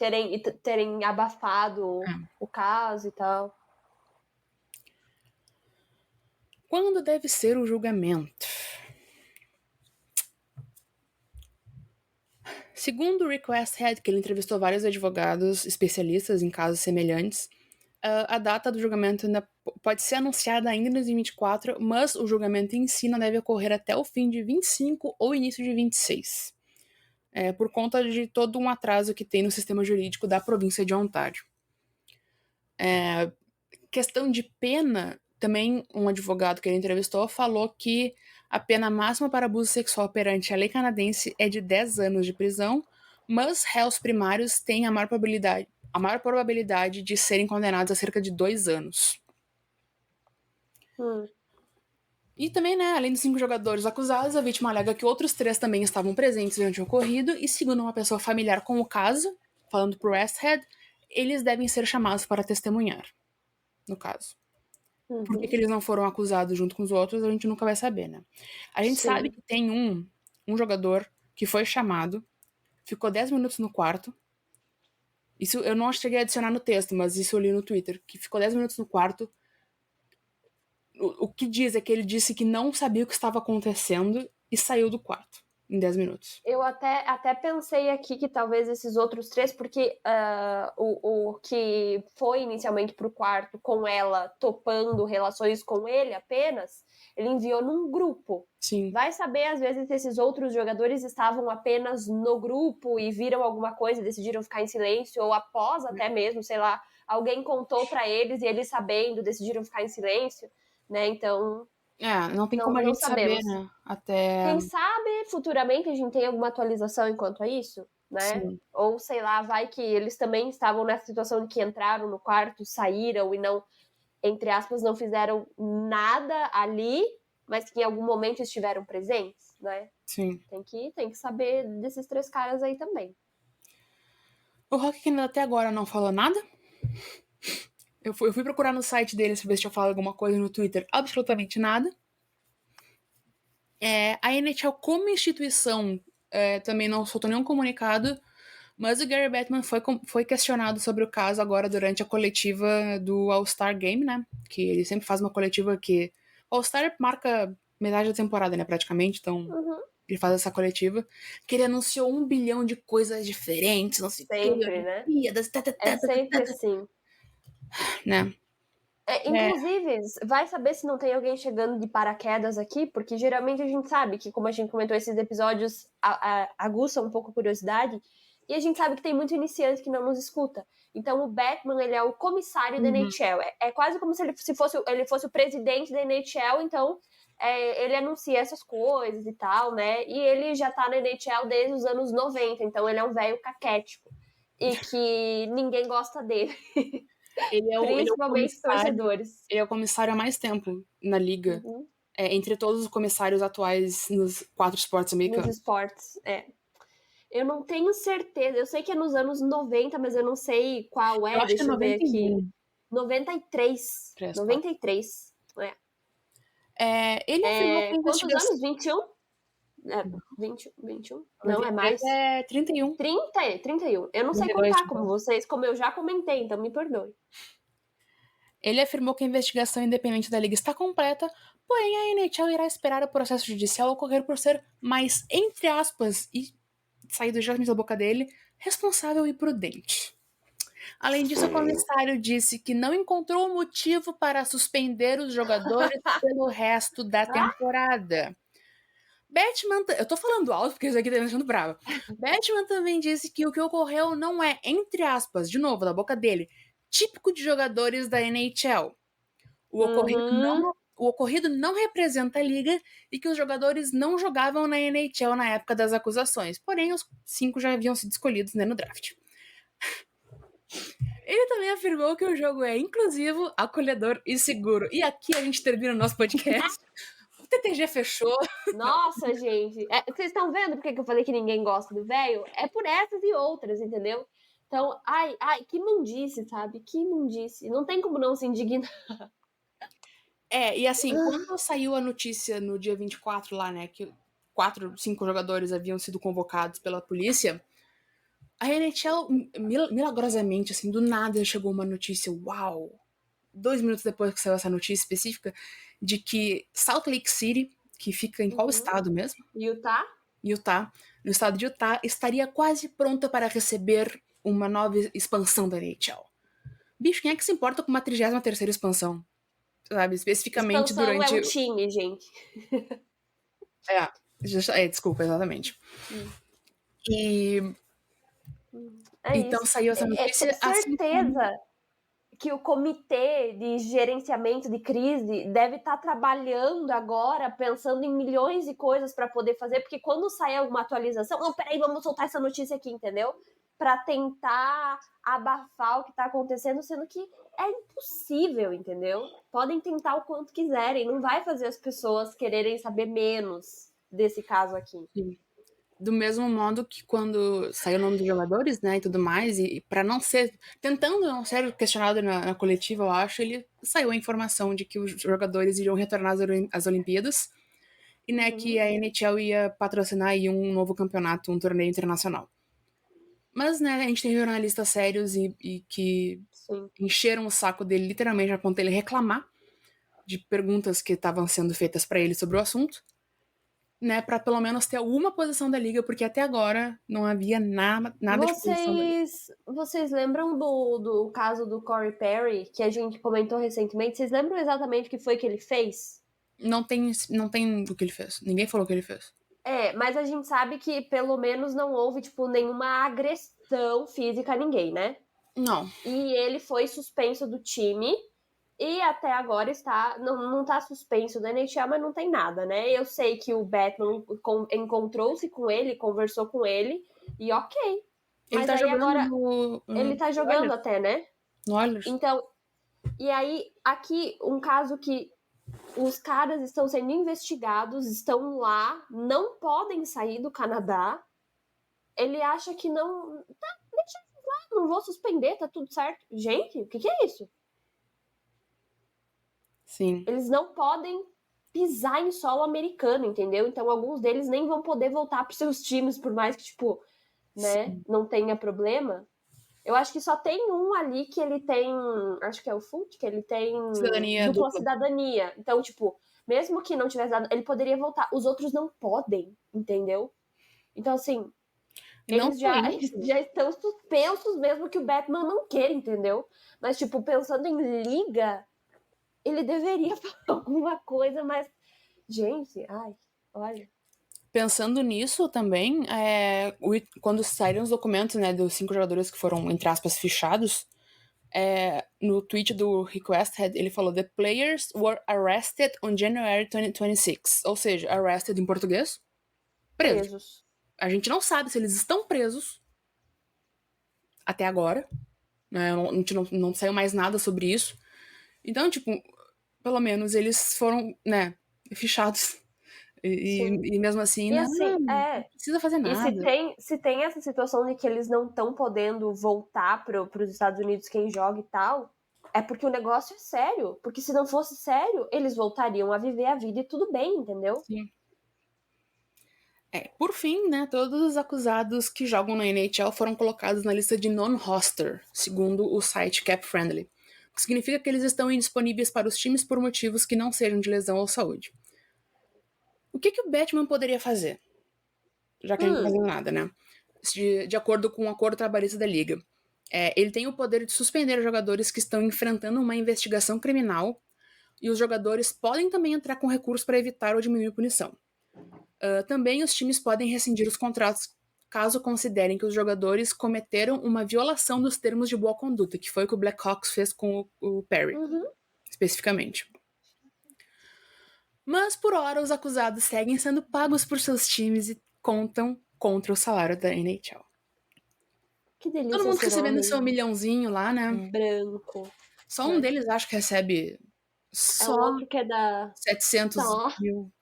terem abafado o caso e tal. Quando deve ser o julgamento? Segundo o Rick Westhead, que ele entrevistou vários advogados especialistas em casos semelhantes, a data do julgamento ainda pode ser anunciada ainda em 2024, mas o julgamento em si não deve ocorrer até o fim de 25 ou início de 26, por conta de todo um atraso que tem no sistema jurídico da província de Ontário. Questão de pena, também um advogado que ele entrevistou falou que a pena máxima para abuso sexual perante a lei canadense é de 10 anos de prisão, mas réus primários têm a maior probabilidade de serem condenados a cerca de 2 anos. E também, né, além dos 5 jogadores acusados, a vítima alega que outros 3 também estavam presentes durante o ocorrido, e segundo uma pessoa familiar com o caso, falando pro Westhead, eles devem ser chamados para testemunhar, no caso. Por que eles não foram acusados junto com os outros, a gente nunca vai saber, né? A gente sabe que tem um jogador que foi chamado, ficou 10 minutos no quarto. Isso eu não cheguei a adicionar no texto, mas isso eu li no Twitter, que ficou 10 minutos no quarto. O que diz é que ele disse que não sabia o que estava acontecendo e saiu do quarto em 10 minutos. Eu até pensei aqui que talvez esses outros 3, porque o que foi inicialmente pro quarto com ela topando relações com ele apenas, ele enviou num grupo. Sim. Vai saber, às vezes, se esses outros jogadores estavam apenas no grupo e viram alguma coisa e decidiram ficar em silêncio, ou após até mesmo, sei lá, alguém contou para eles e eles sabendo, decidiram ficar em silêncio, né? Então... não tem como a gente saber, né? Quem sabe, futuramente, a gente tem alguma atualização enquanto a isso, né? Sim. Ou, sei lá, vai que eles também estavam nessa situação de que entraram no quarto, saíram e não, entre aspas, não fizeram nada ali, mas que em algum momento estiveram presentes, né? Sim. Tem que saber desses 3 caras aí também. O Hockey Canada até agora não falou nada. Eu fui procurar no site deles pra ver se tinha falado alguma coisa no Twitter. Absolutamente nada. A NHL como instituição também não soltou nenhum comunicado, mas o Gary Bettman foi questionado sobre o caso agora durante a coletiva do All-Star Game, né? Que ele sempre faz uma coletiva que... O All-Star marca metade da temporada, né? Praticamente, então... Ele faz essa coletiva, que ele anunciou 1 bilhão de coisas diferentes, não sei o que. Sempre, né? É sempre assim. Né? Inclusive, vai saber se não tem alguém chegando de paraquedas aqui, porque geralmente a gente sabe que, como a gente comentou, esses episódios aguçam um pouco a curiosidade, e a gente sabe que tem muito iniciante que não nos escuta. Então o Bettman, ele é o comissário da NHL. É quase como se ele fosse o presidente da NHL, então ele anuncia essas coisas e tal, né? E ele já tá na NHL desde os anos 90, então ele é um velho caquético. E que ninguém gosta dele. Principalmente torcedores. Ele é o comissário há mais tempo na liga. Uhum. Entre todos os comissários atuais nos 4 esportes americanos. Nos esportes, Eu não tenho certeza. Eu sei que é nos anos 90, mas eu não sei qual é. Eu acho Deixa que é eu ver aqui. 93. 93. Ele afirmou que a Quantos investigação... anos? 21? 21? Não, é mais. É 31. 31. Eu não sei 32, contar como vocês, como eu já comentei, então me perdoe. Ele afirmou que a investigação independente da liga está completa, porém a NHL irá esperar o processo judicial ocorrer por ser mais, entre aspas, e sair diretamente da boca dele, responsável e prudente. Além disso, o comissário disse que não encontrou motivo para suspender os jogadores pelo resto da temporada. Batman... Eu tô falando alto porque isso aqui tá me deixando brava. Batman também disse que o que ocorreu não é, entre aspas, de novo, da boca dele, típico de jogadores da NHL. O ocorrido não representa a liga e que os jogadores não jogavam na NHL na época das acusações. Porém, os 5 já haviam sido escolhidos, né, no draft. Ele também afirmou que o jogo é inclusivo, acolhedor e seguro. E aqui a gente termina o nosso podcast. O TTG fechou. Nossa, gente. Vocês estão vendo por que eu falei que ninguém gosta do velho? É por essas e outras, entendeu? Então, ai, que mundice, sabe? Que mundice. Não tem como não se indignar. E assim, quando saiu a notícia no dia 24 lá, né, que 5 jogadores haviam sido convocados pela polícia, a NHL, milagrosamente, assim, do nada chegou uma notícia, uau! 2 minutos depois que saiu essa notícia específica, de que Salt Lake City, que fica em qual estado mesmo? Utah. No estado de Utah, estaria quase pronta para receber uma nova expansão da NHL. Bicho, quem é que se importa com uma 33ª expansão? Sabe, especificamente expansão durante... é um time, gente. Desculpa, exatamente. E... então isso. saiu essa notícia... Tenho certeza que o comitê de gerenciamento de crise deve estar trabalhando agora, pensando em milhões de coisas para poder fazer, porque quando sai alguma atualização, peraí, vamos soltar essa notícia aqui, entendeu? Para tentar abafar o que está acontecendo, sendo que é impossível, entendeu? Podem tentar o quanto quiserem, não vai fazer as pessoas quererem saber menos desse caso aqui. Sim. Do mesmo modo que quando saiu o nome dos jogadores, né, e tudo mais, e para não ser... tentando não ser questionado na coletiva, eu acho, ele saiu a informação de que os jogadores iriam retornar às Olimpíadas e, né, que a NHL ia patrocinar aí um novo campeonato, um torneio internacional. Mas, né, a gente tem jornalistas sérios e que encheram o saco dele literalmente a ponto dele reclamar de perguntas que estavam sendo feitas para ele sobre o assunto, né, para pelo menos ter alguma posição da liga, porque até agora não havia nada de posição da liga. Vocês lembram do caso do Corey Perry, que a gente comentou recentemente? Vocês lembram exatamente o que foi que ele fez? Não tem o que ele fez. Ninguém falou o que ele fez. Mas a gente sabe que pelo menos não houve, tipo, nenhuma agressão física a ninguém, né? Não. E ele foi suspenso do time e até agora não tá suspenso da NHL, mas não tem nada, né? Eu sei que o Batman encontrou-se com ele, conversou com ele e ok. Ele mas tá aí jogando agora ele tá jogando até, né? No Oilers. Então, e aí aqui um caso que os caras estão sendo investigados, estão lá, não podem sair do Canadá. Ele acha que não... Tá, deixa eles lá, não vou suspender, tá tudo certo. Gente, o que é isso? Sim. Eles não podem pisar em solo americano, entendeu? Então, alguns deles nem vão poder voltar pros seus times, por mais que, tipo, né, não tenha problema. Eu acho que só tem um ali que ele tem... Acho que é o Foot, que ele tem dupla cidadania. Então, tipo, mesmo que não tivesse dado... Ele poderia voltar. Os outros não podem, entendeu? Então, assim... Eles já estão suspensos, mesmo que o Batman não queira, entendeu? Mas, tipo, pensando em liga, ele deveria falar alguma coisa, mas... Gente, olha... Pensando nisso também, quando saíram os documentos, né, dos 5 jogadores que foram, entre aspas, fichados, no tweet do Requesthead, ele falou: The players were arrested on January 2026. Ou seja, arrested em português, presos. A gente não sabe se eles estão presos até agora. Né? A gente não saiu mais nada sobre isso. Então, tipo, pelo menos eles foram, né, fichados. E mesmo assim, e assim, não precisa fazer nada. E se tem essa situação de que eles não estão podendo voltar para os Estados Unidos, quem joga e tal, é porque o negócio é sério. Porque se não fosse sério, eles voltariam a viver a vida e tudo bem, entendeu? Sim. Por fim, né, todos os acusados que jogam na NHL foram colocados na lista de non-roster, segundo o site Cap Friendly. O que significa que eles estão indisponíveis para os times por motivos que não sejam de lesão ou saúde. O que o Batman poderia fazer? Já que ele não tá fazendo nada, né? De acordo com o acordo trabalhista da Liga. Ele tem o poder de suspender jogadores que estão enfrentando uma investigação criminal e os jogadores podem também entrar com recursos para evitar ou diminuir a punição. Também os times podem rescindir os contratos caso considerem que os jogadores cometeram uma violação dos termos de boa conduta, que foi o que o Blackhawks fez com o Perry, especificamente. Mas, por hora, os acusados seguem sendo pagos por seus times e contam contra o salário da NHL. Que delícia. Todo mundo recebendo seu milhãozinho lá, né? Branco. Só um deles acho que recebe só o outro que é da 700 mil.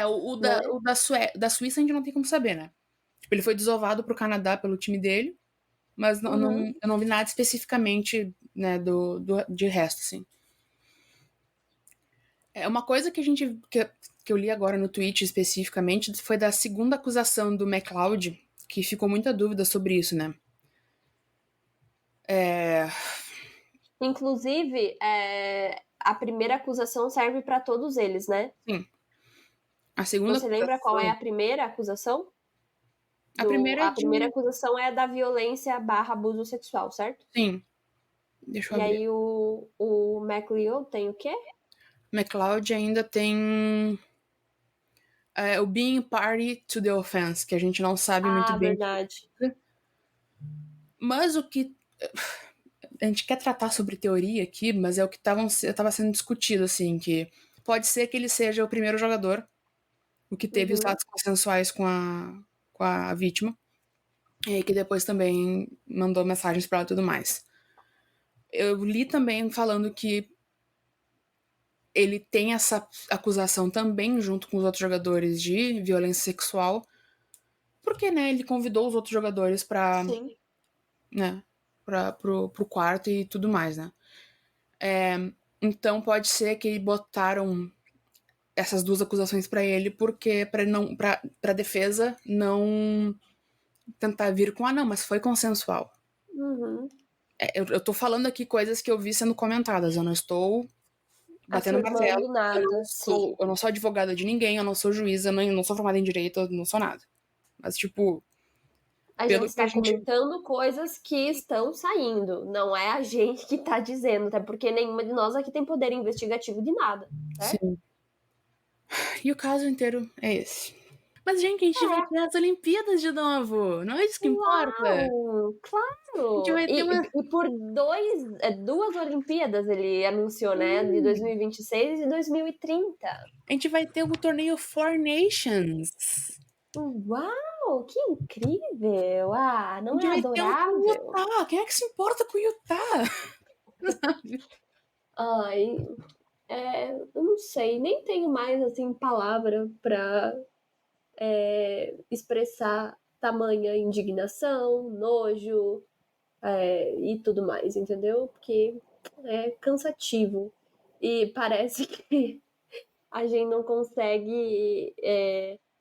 O da Suíça a gente não tem como saber, né? Tipo, ele foi desovado pro Canadá pelo time dele, mas eu não vi nada especificamente, né, de resto, assim. Uma coisa que que eu li agora no tweet especificamente foi da segunda acusação do McLeod, que ficou muita dúvida sobre isso, né? Inclusive, a primeira acusação serve para todos eles, né? Sim. A segunda Você lembra qual é a primeira acusação? A primeira acusação é da violência / abuso sexual, certo? Sim. Deixa eu abrir. E aí o McLeod tem o quê? McLeod ainda tem o being party to the offense, que a gente não sabe muito bem. Verdade. Mas o que... A gente quer tratar sobre teoria aqui, mas é o que estava sendo discutido, assim, que pode ser que ele seja o primeiro jogador, o que teve os atos consensuais com a vítima, e que depois também mandou mensagens para ela e tudo mais. Eu li também falando que ele tem essa acusação também junto com os outros jogadores de violência sexual, porque, né, ele convidou os outros jogadores para, né, pro quarto e tudo mais, né. Então pode ser que botaram essas duas acusações para ele porque para defesa não tentar vir com não, mas foi consensual. Eu tô falando aqui coisas que eu vi sendo comentadas, eu não estou batendo martelo, nada, eu não sou advogada de ninguém, eu não sou juíza, eu não sou formada em direito, eu não sou nada. Mas, tipo... A gente está comentando coisas que estão saindo, não é a gente que tá dizendo, até porque nenhuma de nós aqui tem poder investigativo de nada, certo? Sim. E o caso inteiro é esse. Mas, gente, a gente vai ter as Olimpíadas de novo, não é isso que importa? Claro! E por duas Olimpíadas ele anunciou, né? De 2026 e 2030. A gente vai ter o torneio Four Nations. Uau, que incrível! Não é adorável? Ter o Utah. Quem é que se importa com o Utah? Eu não sei, nem tenho mais assim palavra para expressar tamanha indignação, nojo e tudo mais, entendeu? Porque é cansativo e parece que a gente não consegue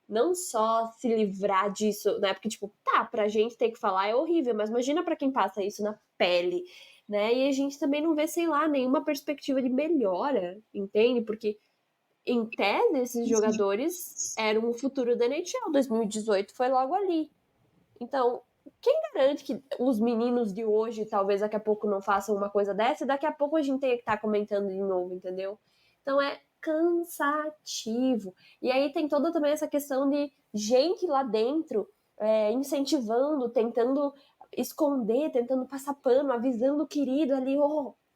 não só se livrar disso, né? Porque, tipo, pra gente ter que falar é horrível, mas imagina pra quem passa isso na pele, né? E a gente também não vê, sei lá, nenhuma perspectiva de melhora, entende? Porque, em tese, esses jogadores eram o futuro da NHL. 2018 foi logo ali. Então, quem garante que os meninos de hoje talvez daqui a pouco não façam uma coisa dessa e daqui a pouco a gente tenha que estar comentando de novo, entendeu? Então é cansativo. E aí tem toda também essa questão de gente lá dentro incentivando, tentando esconder, tentando passar pano, avisando o querido ali,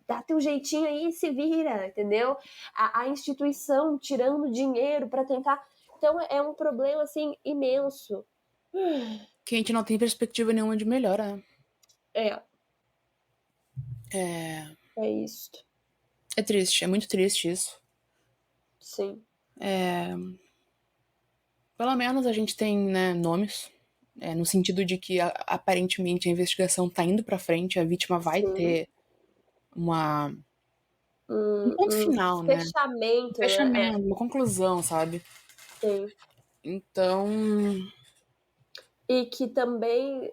dá teu jeitinho aí e se vira, entendeu? A instituição tirando dinheiro para tentar. Então é um problema, assim, imenso. Que a gente não tem perspectiva nenhuma de melhora. É isso. É triste, é muito triste isso. Sim. Pelo menos a gente tem, né, nomes, no sentido de que aparentemente a investigação tá indo pra frente, a vítima vai Sim. ter um ponto final, né? Fechamento, Um né? fechamento, uma conclusão, sabe? Sim. Então, E que também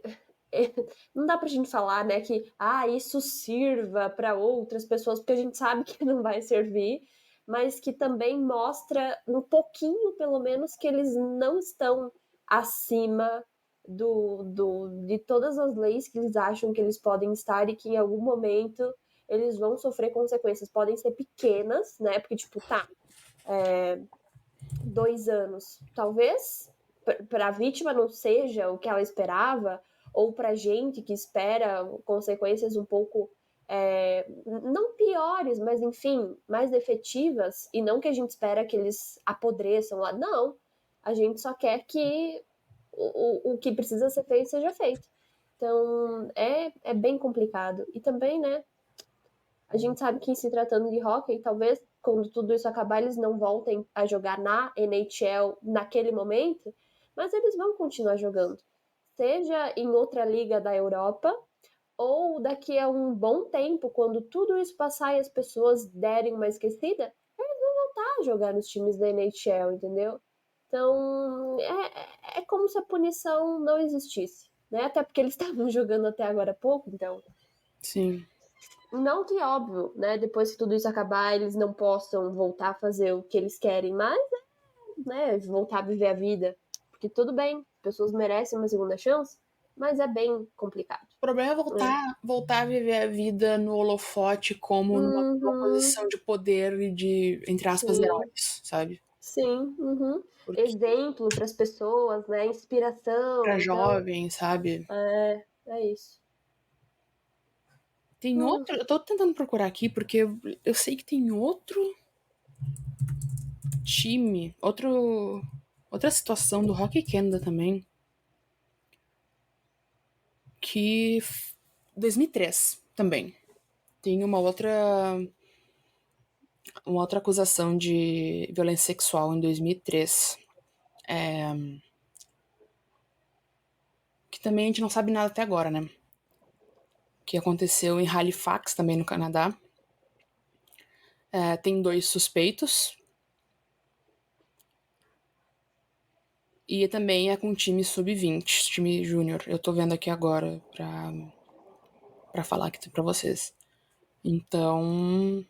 não dá pra gente falar, né, que isso sirva para outras pessoas, porque a gente sabe que não vai servir, mas que também mostra um pouquinho, pelo menos, que eles não estão acima de todas as leis que eles acham que eles podem estar e que em algum momento eles vão sofrer consequências. Podem ser pequenas, né, porque, tipo, 2 anos, talvez para a vítima não seja o que ela esperava, ou para a gente que espera consequências um pouco não piores, mas enfim, mais efetivas, e não que a gente espera que eles apodreçam lá. Não, a gente só quer que o que precisa ser feito seja feito. Então é bem complicado. E também, né, a gente sabe que se tratando de hockey, talvez quando tudo isso acabar, eles não voltem a jogar na NHL naquele momento, mas eles vão continuar jogando. Seja em outra liga da Europa, ou daqui a um bom tempo, quando tudo isso passar e as pessoas derem uma esquecida, eles vão voltar a jogar nos times da NHL, entendeu? Então, é como se a punição não existisse, né? Até porque eles estavam jogando até agora há pouco, então sim. não que óbvio, né? Depois que tudo isso acabar, eles não possam voltar a fazer o que eles querem, mas né, voltar a viver a vida. Porque tudo bem, pessoas merecem uma segunda chance, mas é bem complicado. O problema é voltar a viver a vida no holofote como numa posição de poder e de, entre aspas, heróis, sabe? Sim, Porque exemplo para as pessoas, né? Inspiração. pra Então, jovem, sabe? é isso. Tem outro. Eu tô tentando procurar aqui porque eu sei que tem outro time, outra situação do Hockey Canada também. Que 2003 também. Tem uma outra acusação de violência sexual em 2003. Que também a gente não sabe nada até agora, né? Que aconteceu em Halifax, também no Canadá. Tem 2 suspeitos. E também é com time sub-20, time júnior. Eu tô vendo aqui agora pra falar aqui pra vocês. Então...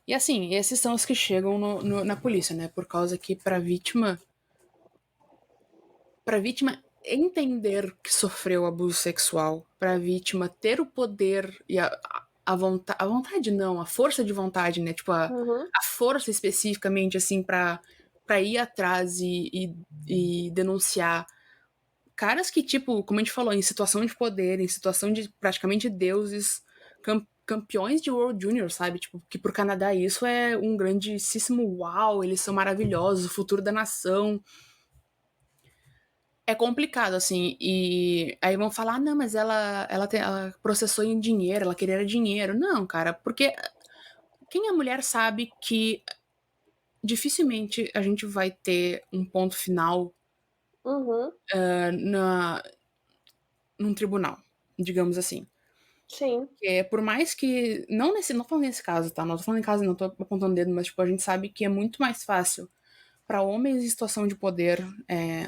E assim, esses são os que chegam na polícia, né? Por causa que pra vítima entender que sofreu abuso sexual, pra vítima ter o poder e a vontade não, a força de vontade, né? Tipo, a força especificamente, assim, pra ir atrás e denunciar caras que, tipo, como a gente falou, em situação de poder, em situação de praticamente deuses, campeões de World Junior, sabe? Tipo, que pro Canadá isso é um grandíssimo uau, eles são maravilhosos, o futuro da nação. É complicado, assim, e aí vão falar, não, mas ela processou em dinheiro, ela queria dinheiro. Não, cara, porque quem é mulher sabe que dificilmente a gente vai ter um ponto final num tribunal, digamos assim. Sim. Por mais que. Não falando nesse caso, tá? Não tô falando em caso, não tô apontando o dedo, mas tipo, a gente sabe que é muito mais fácil para homens em situação de poder,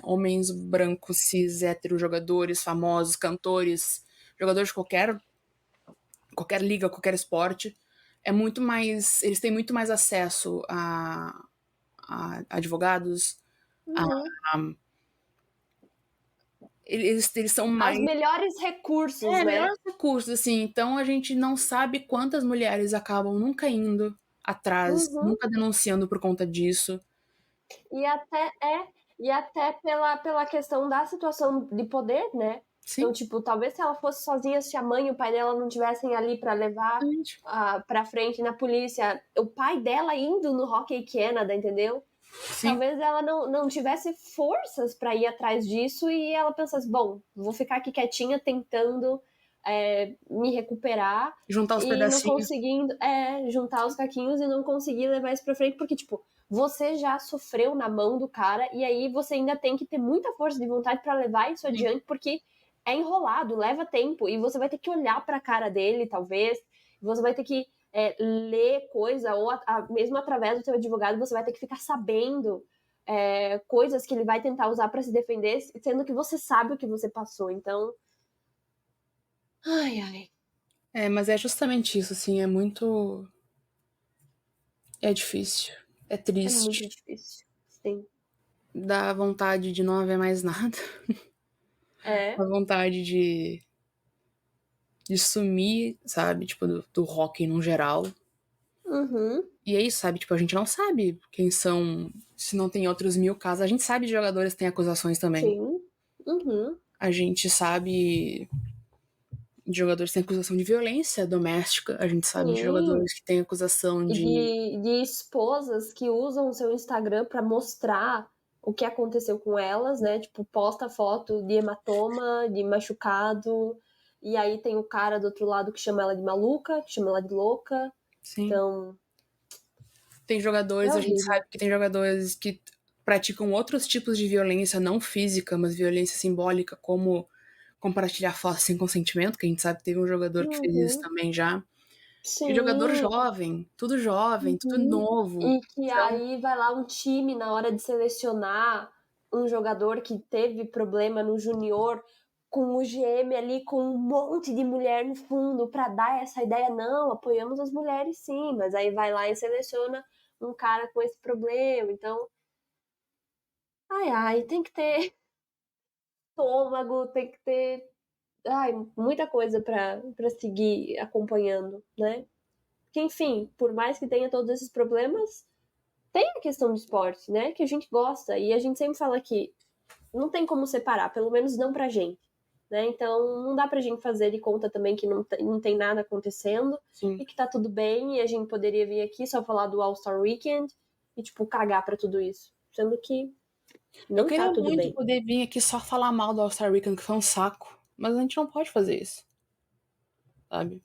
homens brancos, cis, héteros, jogadores, famosos, cantores, jogadores de qualquer liga, qualquer esporte, é muito mais. Eles têm muito mais acesso a advogados, eles são mais. Os melhores recursos, né? Melhores recursos, assim. Então a gente não sabe quantas mulheres acabam nunca indo atrás, nunca denunciando por conta disso. E até pela questão da situação de poder, né? Sim. Então, tipo, talvez se ela fosse sozinha, se a mãe e o pai dela não estivessem ali pra levar pra frente na polícia, o pai dela indo no Hockey Canada, entendeu? Sim. Talvez ela não tivesse forças pra ir atrás disso e ela pensasse, bom, vou ficar aqui quietinha tentando me recuperar Juntar os e não pedacinhos. conseguindo juntar os caquinhos e não conseguir levar isso pra frente, porque, tipo, você já sofreu na mão do cara e aí você ainda tem que ter muita força de vontade pra levar isso adiante, porque é enrolado, leva tempo e você vai ter que olhar pra cara dele, talvez, você vai ter que ler coisa, ou mesmo através do seu advogado, você vai ter que ficar sabendo coisas que ele vai tentar usar pra se defender, sendo que você sabe o que você passou, então... Ai. Mas é justamente isso, assim, é muito... É difícil, é triste. É muito difícil, sim. Dá vontade de não haver mais nada. Dá vontade de sumir, sabe? Tipo, do hockey no geral. Uhum. E é isso, sabe? Tipo, a gente não sabe quem são, se não tem outros 1000 casos. A gente sabe de jogadores que têm acusações também. Sim. Uhum. A gente sabe de jogadores que têm acusação de violência doméstica. A gente sabe de jogadores que têm acusação de esposas que usam o seu Instagram pra mostrar o que aconteceu com elas, né? Tipo, posta foto de hematoma, de machucado. E aí tem o cara do outro lado que chama ela de maluca, que chama ela de louca. Sim. Então... Tem jogadores, a gente sabe que tem jogadores que praticam outros tipos de violência, não física, mas violência simbólica, como compartilhar fotos sem consentimento, que a gente sabe que teve um jogador que fez isso também já. Sim. E jogador jovem, tudo novo. E que aí vai lá um time na hora de selecionar um jogador que teve problema no junior, com o GM ali com um monte de mulher no fundo pra dar essa ideia, não, apoiamos as mulheres sim, mas aí vai lá e seleciona um cara com esse problema, então tem que ter estômago, tem que ter muita coisa pra seguir acompanhando, né? Porque, enfim, por mais que tenha todos esses problemas, tem a questão do esporte, né? Que a gente gosta. E a gente sempre fala que não tem como separar, pelo menos não pra gente. Né? Então, não dá pra gente fazer de conta também que não tem nada acontecendo. Sim. E que tá tudo bem. E a gente poderia vir aqui só falar do All-Star Weekend e, tipo, cagar pra tudo isso. Sendo que não tá tudo bem. Eu queria muito poder vir aqui só falar mal do All-Star Weekend, que foi um saco. Mas a gente não pode fazer isso. Sabe?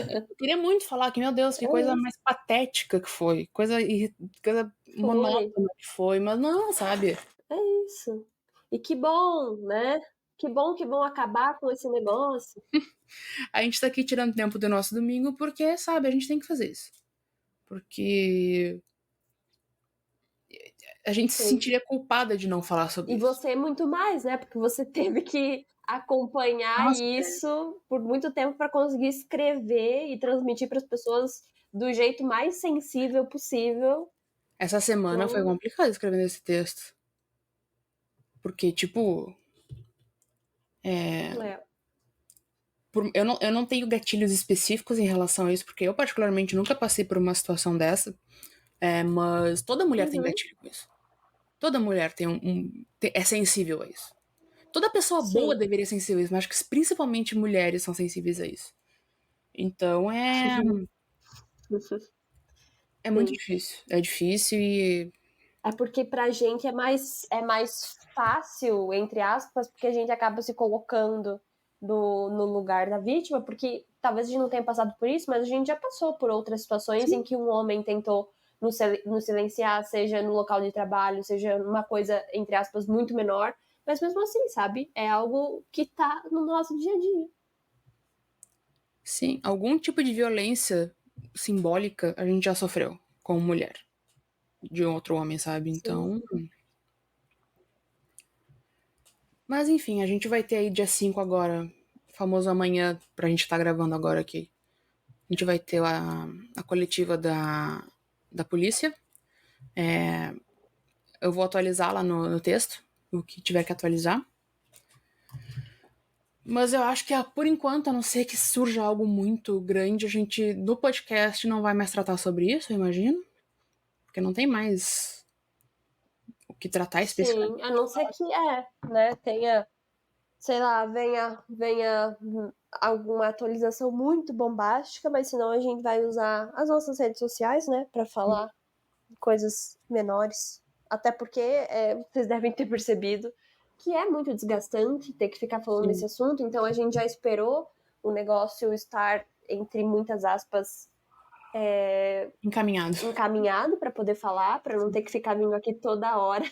Eu queria muito falar que, meu Deus, que coisa mais patética que foi. Coisa monótona que foi. Mas não, sabe? É isso. E que bom, né? Que bom que vão acabar com esse negócio. A gente tá aqui tirando tempo do nosso domingo porque, sabe, a gente tem que fazer isso. Porque a gente se sentiria culpada de não falar sobre isso. E você muito mais, né? Porque você teve que acompanhar isso por muito tempo para conseguir escrever e transmitir para as pessoas do jeito mais sensível possível. Essa semana foi complicado escrevendo esse texto. Porque, tipo... Eu não tenho gatilhos específicos em relação a isso, porque eu particularmente nunca passei por uma situação dessa. Mas toda mulher tem gatilho com isso. Toda mulher é sensível a isso. Toda pessoa boa deveria ser sensível a isso, mas acho que principalmente mulheres são sensíveis a isso. Então é muito difícil. É difícil e... É porque pra gente é mais fácil, entre aspas, porque a gente acaba se colocando no lugar da vítima, porque talvez a gente não tenha passado por isso, mas a gente já passou por outras situações em que um homem tentou nos silenciar, seja no local de trabalho, seja uma coisa, entre aspas, muito menor, mas mesmo assim, sabe? É algo que tá no nosso dia a dia. Sim, algum tipo de violência simbólica a gente já sofreu como mulher. De outro homem, sabe? Então... Mas enfim, a gente vai ter aí dia 5 agora, famoso amanhã, pra gente estar gravando agora aqui. A gente vai ter a coletiva da polícia. Eu vou atualizar lá no texto, o que tiver que atualizar. Mas eu acho que, por enquanto, a não ser que surja algo muito grande, a gente, no podcast, não vai mais tratar sobre isso, eu imagino. Porque não tem mais o que tratar especificamente. Sim, a não ser que, né, tenha sei lá, venha alguma atualização muito bombástica, mas senão a gente vai usar as nossas redes sociais, né, pra falar coisas menores. Até porque vocês devem ter percebido que é muito desgastante ter que ficar falando desse assunto, então a gente já esperou o negócio estar, entre muitas aspas, encaminhado para poder falar, para não ter que ficar vindo aqui toda hora.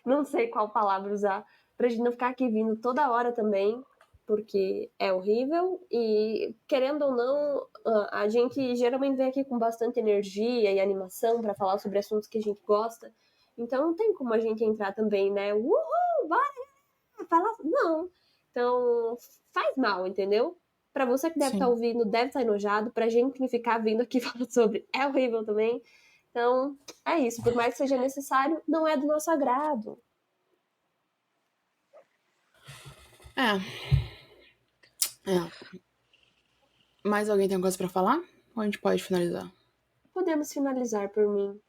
Não sei qual palavra usar, pra gente não ficar aqui vindo toda hora também, porque é horrível. E querendo ou não, a gente geralmente vem aqui com bastante energia e animação para falar sobre assuntos que a gente gosta. Então não tem como a gente entrar também, né? Uhul, bora falar. Não. Então faz mal, entendeu? Pra você que deve estar ouvindo, deve estar enojado. Pra gente que ficar vindo aqui falando sobre é horrível também. Então, é isso. Por mais que seja necessário, não é do nosso agrado. Mais alguém tem alguma coisa pra falar? Ou a gente pode finalizar? Podemos finalizar por mim.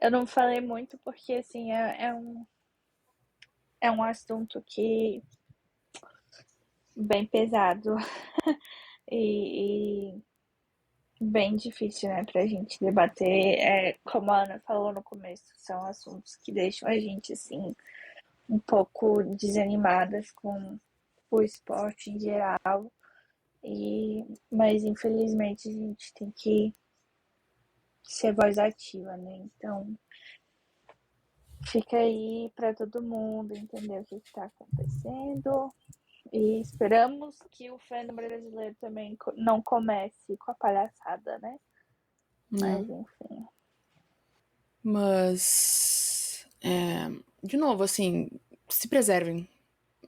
Eu não falei muito porque, assim, é um assunto que bem pesado e bem difícil, né, pra gente debater. Como a Ana falou no começo, são assuntos que deixam a gente, assim, um pouco desanimadas com o esporte em geral. Mas infelizmente a gente tem que ser voz ativa, né? Então fica aí para todo mundo entender o que está acontecendo. E esperamos que o fandom brasileiro também não comece com a palhaçada, né? Mas enfim. Mas de novo, assim, se preservem.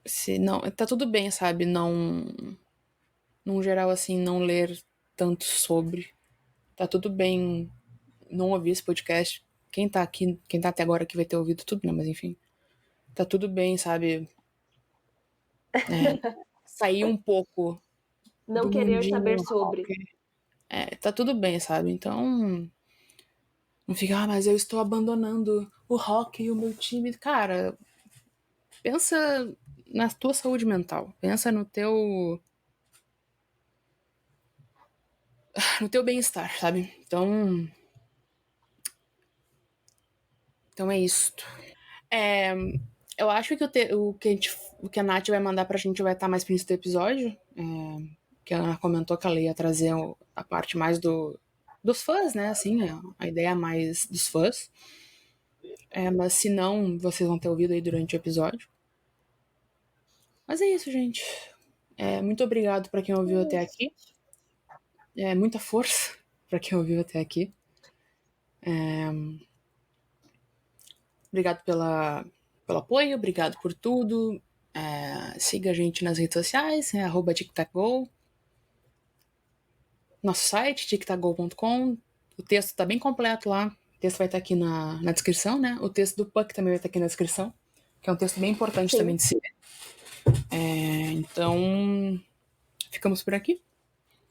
Se não, tá tudo bem, sabe? Não, num geral, assim, não ler tanto sobre. Tá tudo bem não ouvir esse podcast. Quem tá aqui, quem tá até agora aqui vai ter ouvido tudo, né? Mas enfim. Tá tudo bem, sabe? Sair um pouco Não do querer mundinho saber sobre. rocker. Tá tudo bem, sabe? Então, não fica, mas eu estou abandonando o rock e o meu time. Cara, pensa na tua saúde mental. Pensa no teu bem-estar, sabe? Então é isto. Eu acho que o que a Nath vai mandar pra gente vai estar mais pro início do episódio. Que a Ana comentou que ela ia trazer a parte mais dos fãs, né? Assim, a ideia mais dos fãs. Mas se não, vocês vão ter ouvido aí durante o episódio. Mas é isso, gente. Muito obrigado pra quem ouviu até aqui. Muita força pra quem ouviu até aqui. Obrigado pelo apoio, obrigado por tudo. Siga a gente nas redes sociais, @tictacgo. Nosso site, tictacgo.com. O texto tá bem completo lá. O texto vai estar aqui na descrição, né? O texto do Puck também vai estar aqui na descrição, que é um texto bem importante também de se ver. Então, ficamos por aqui.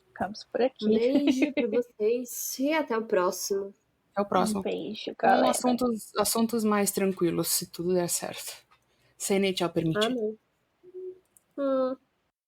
Ficamos por aqui. Um beijo pra vocês e até o próximo. Até o próximo. Um beijo, galera. Assuntos mais tranquilos, se tudo der certo. Se a NHL permitir. Amém.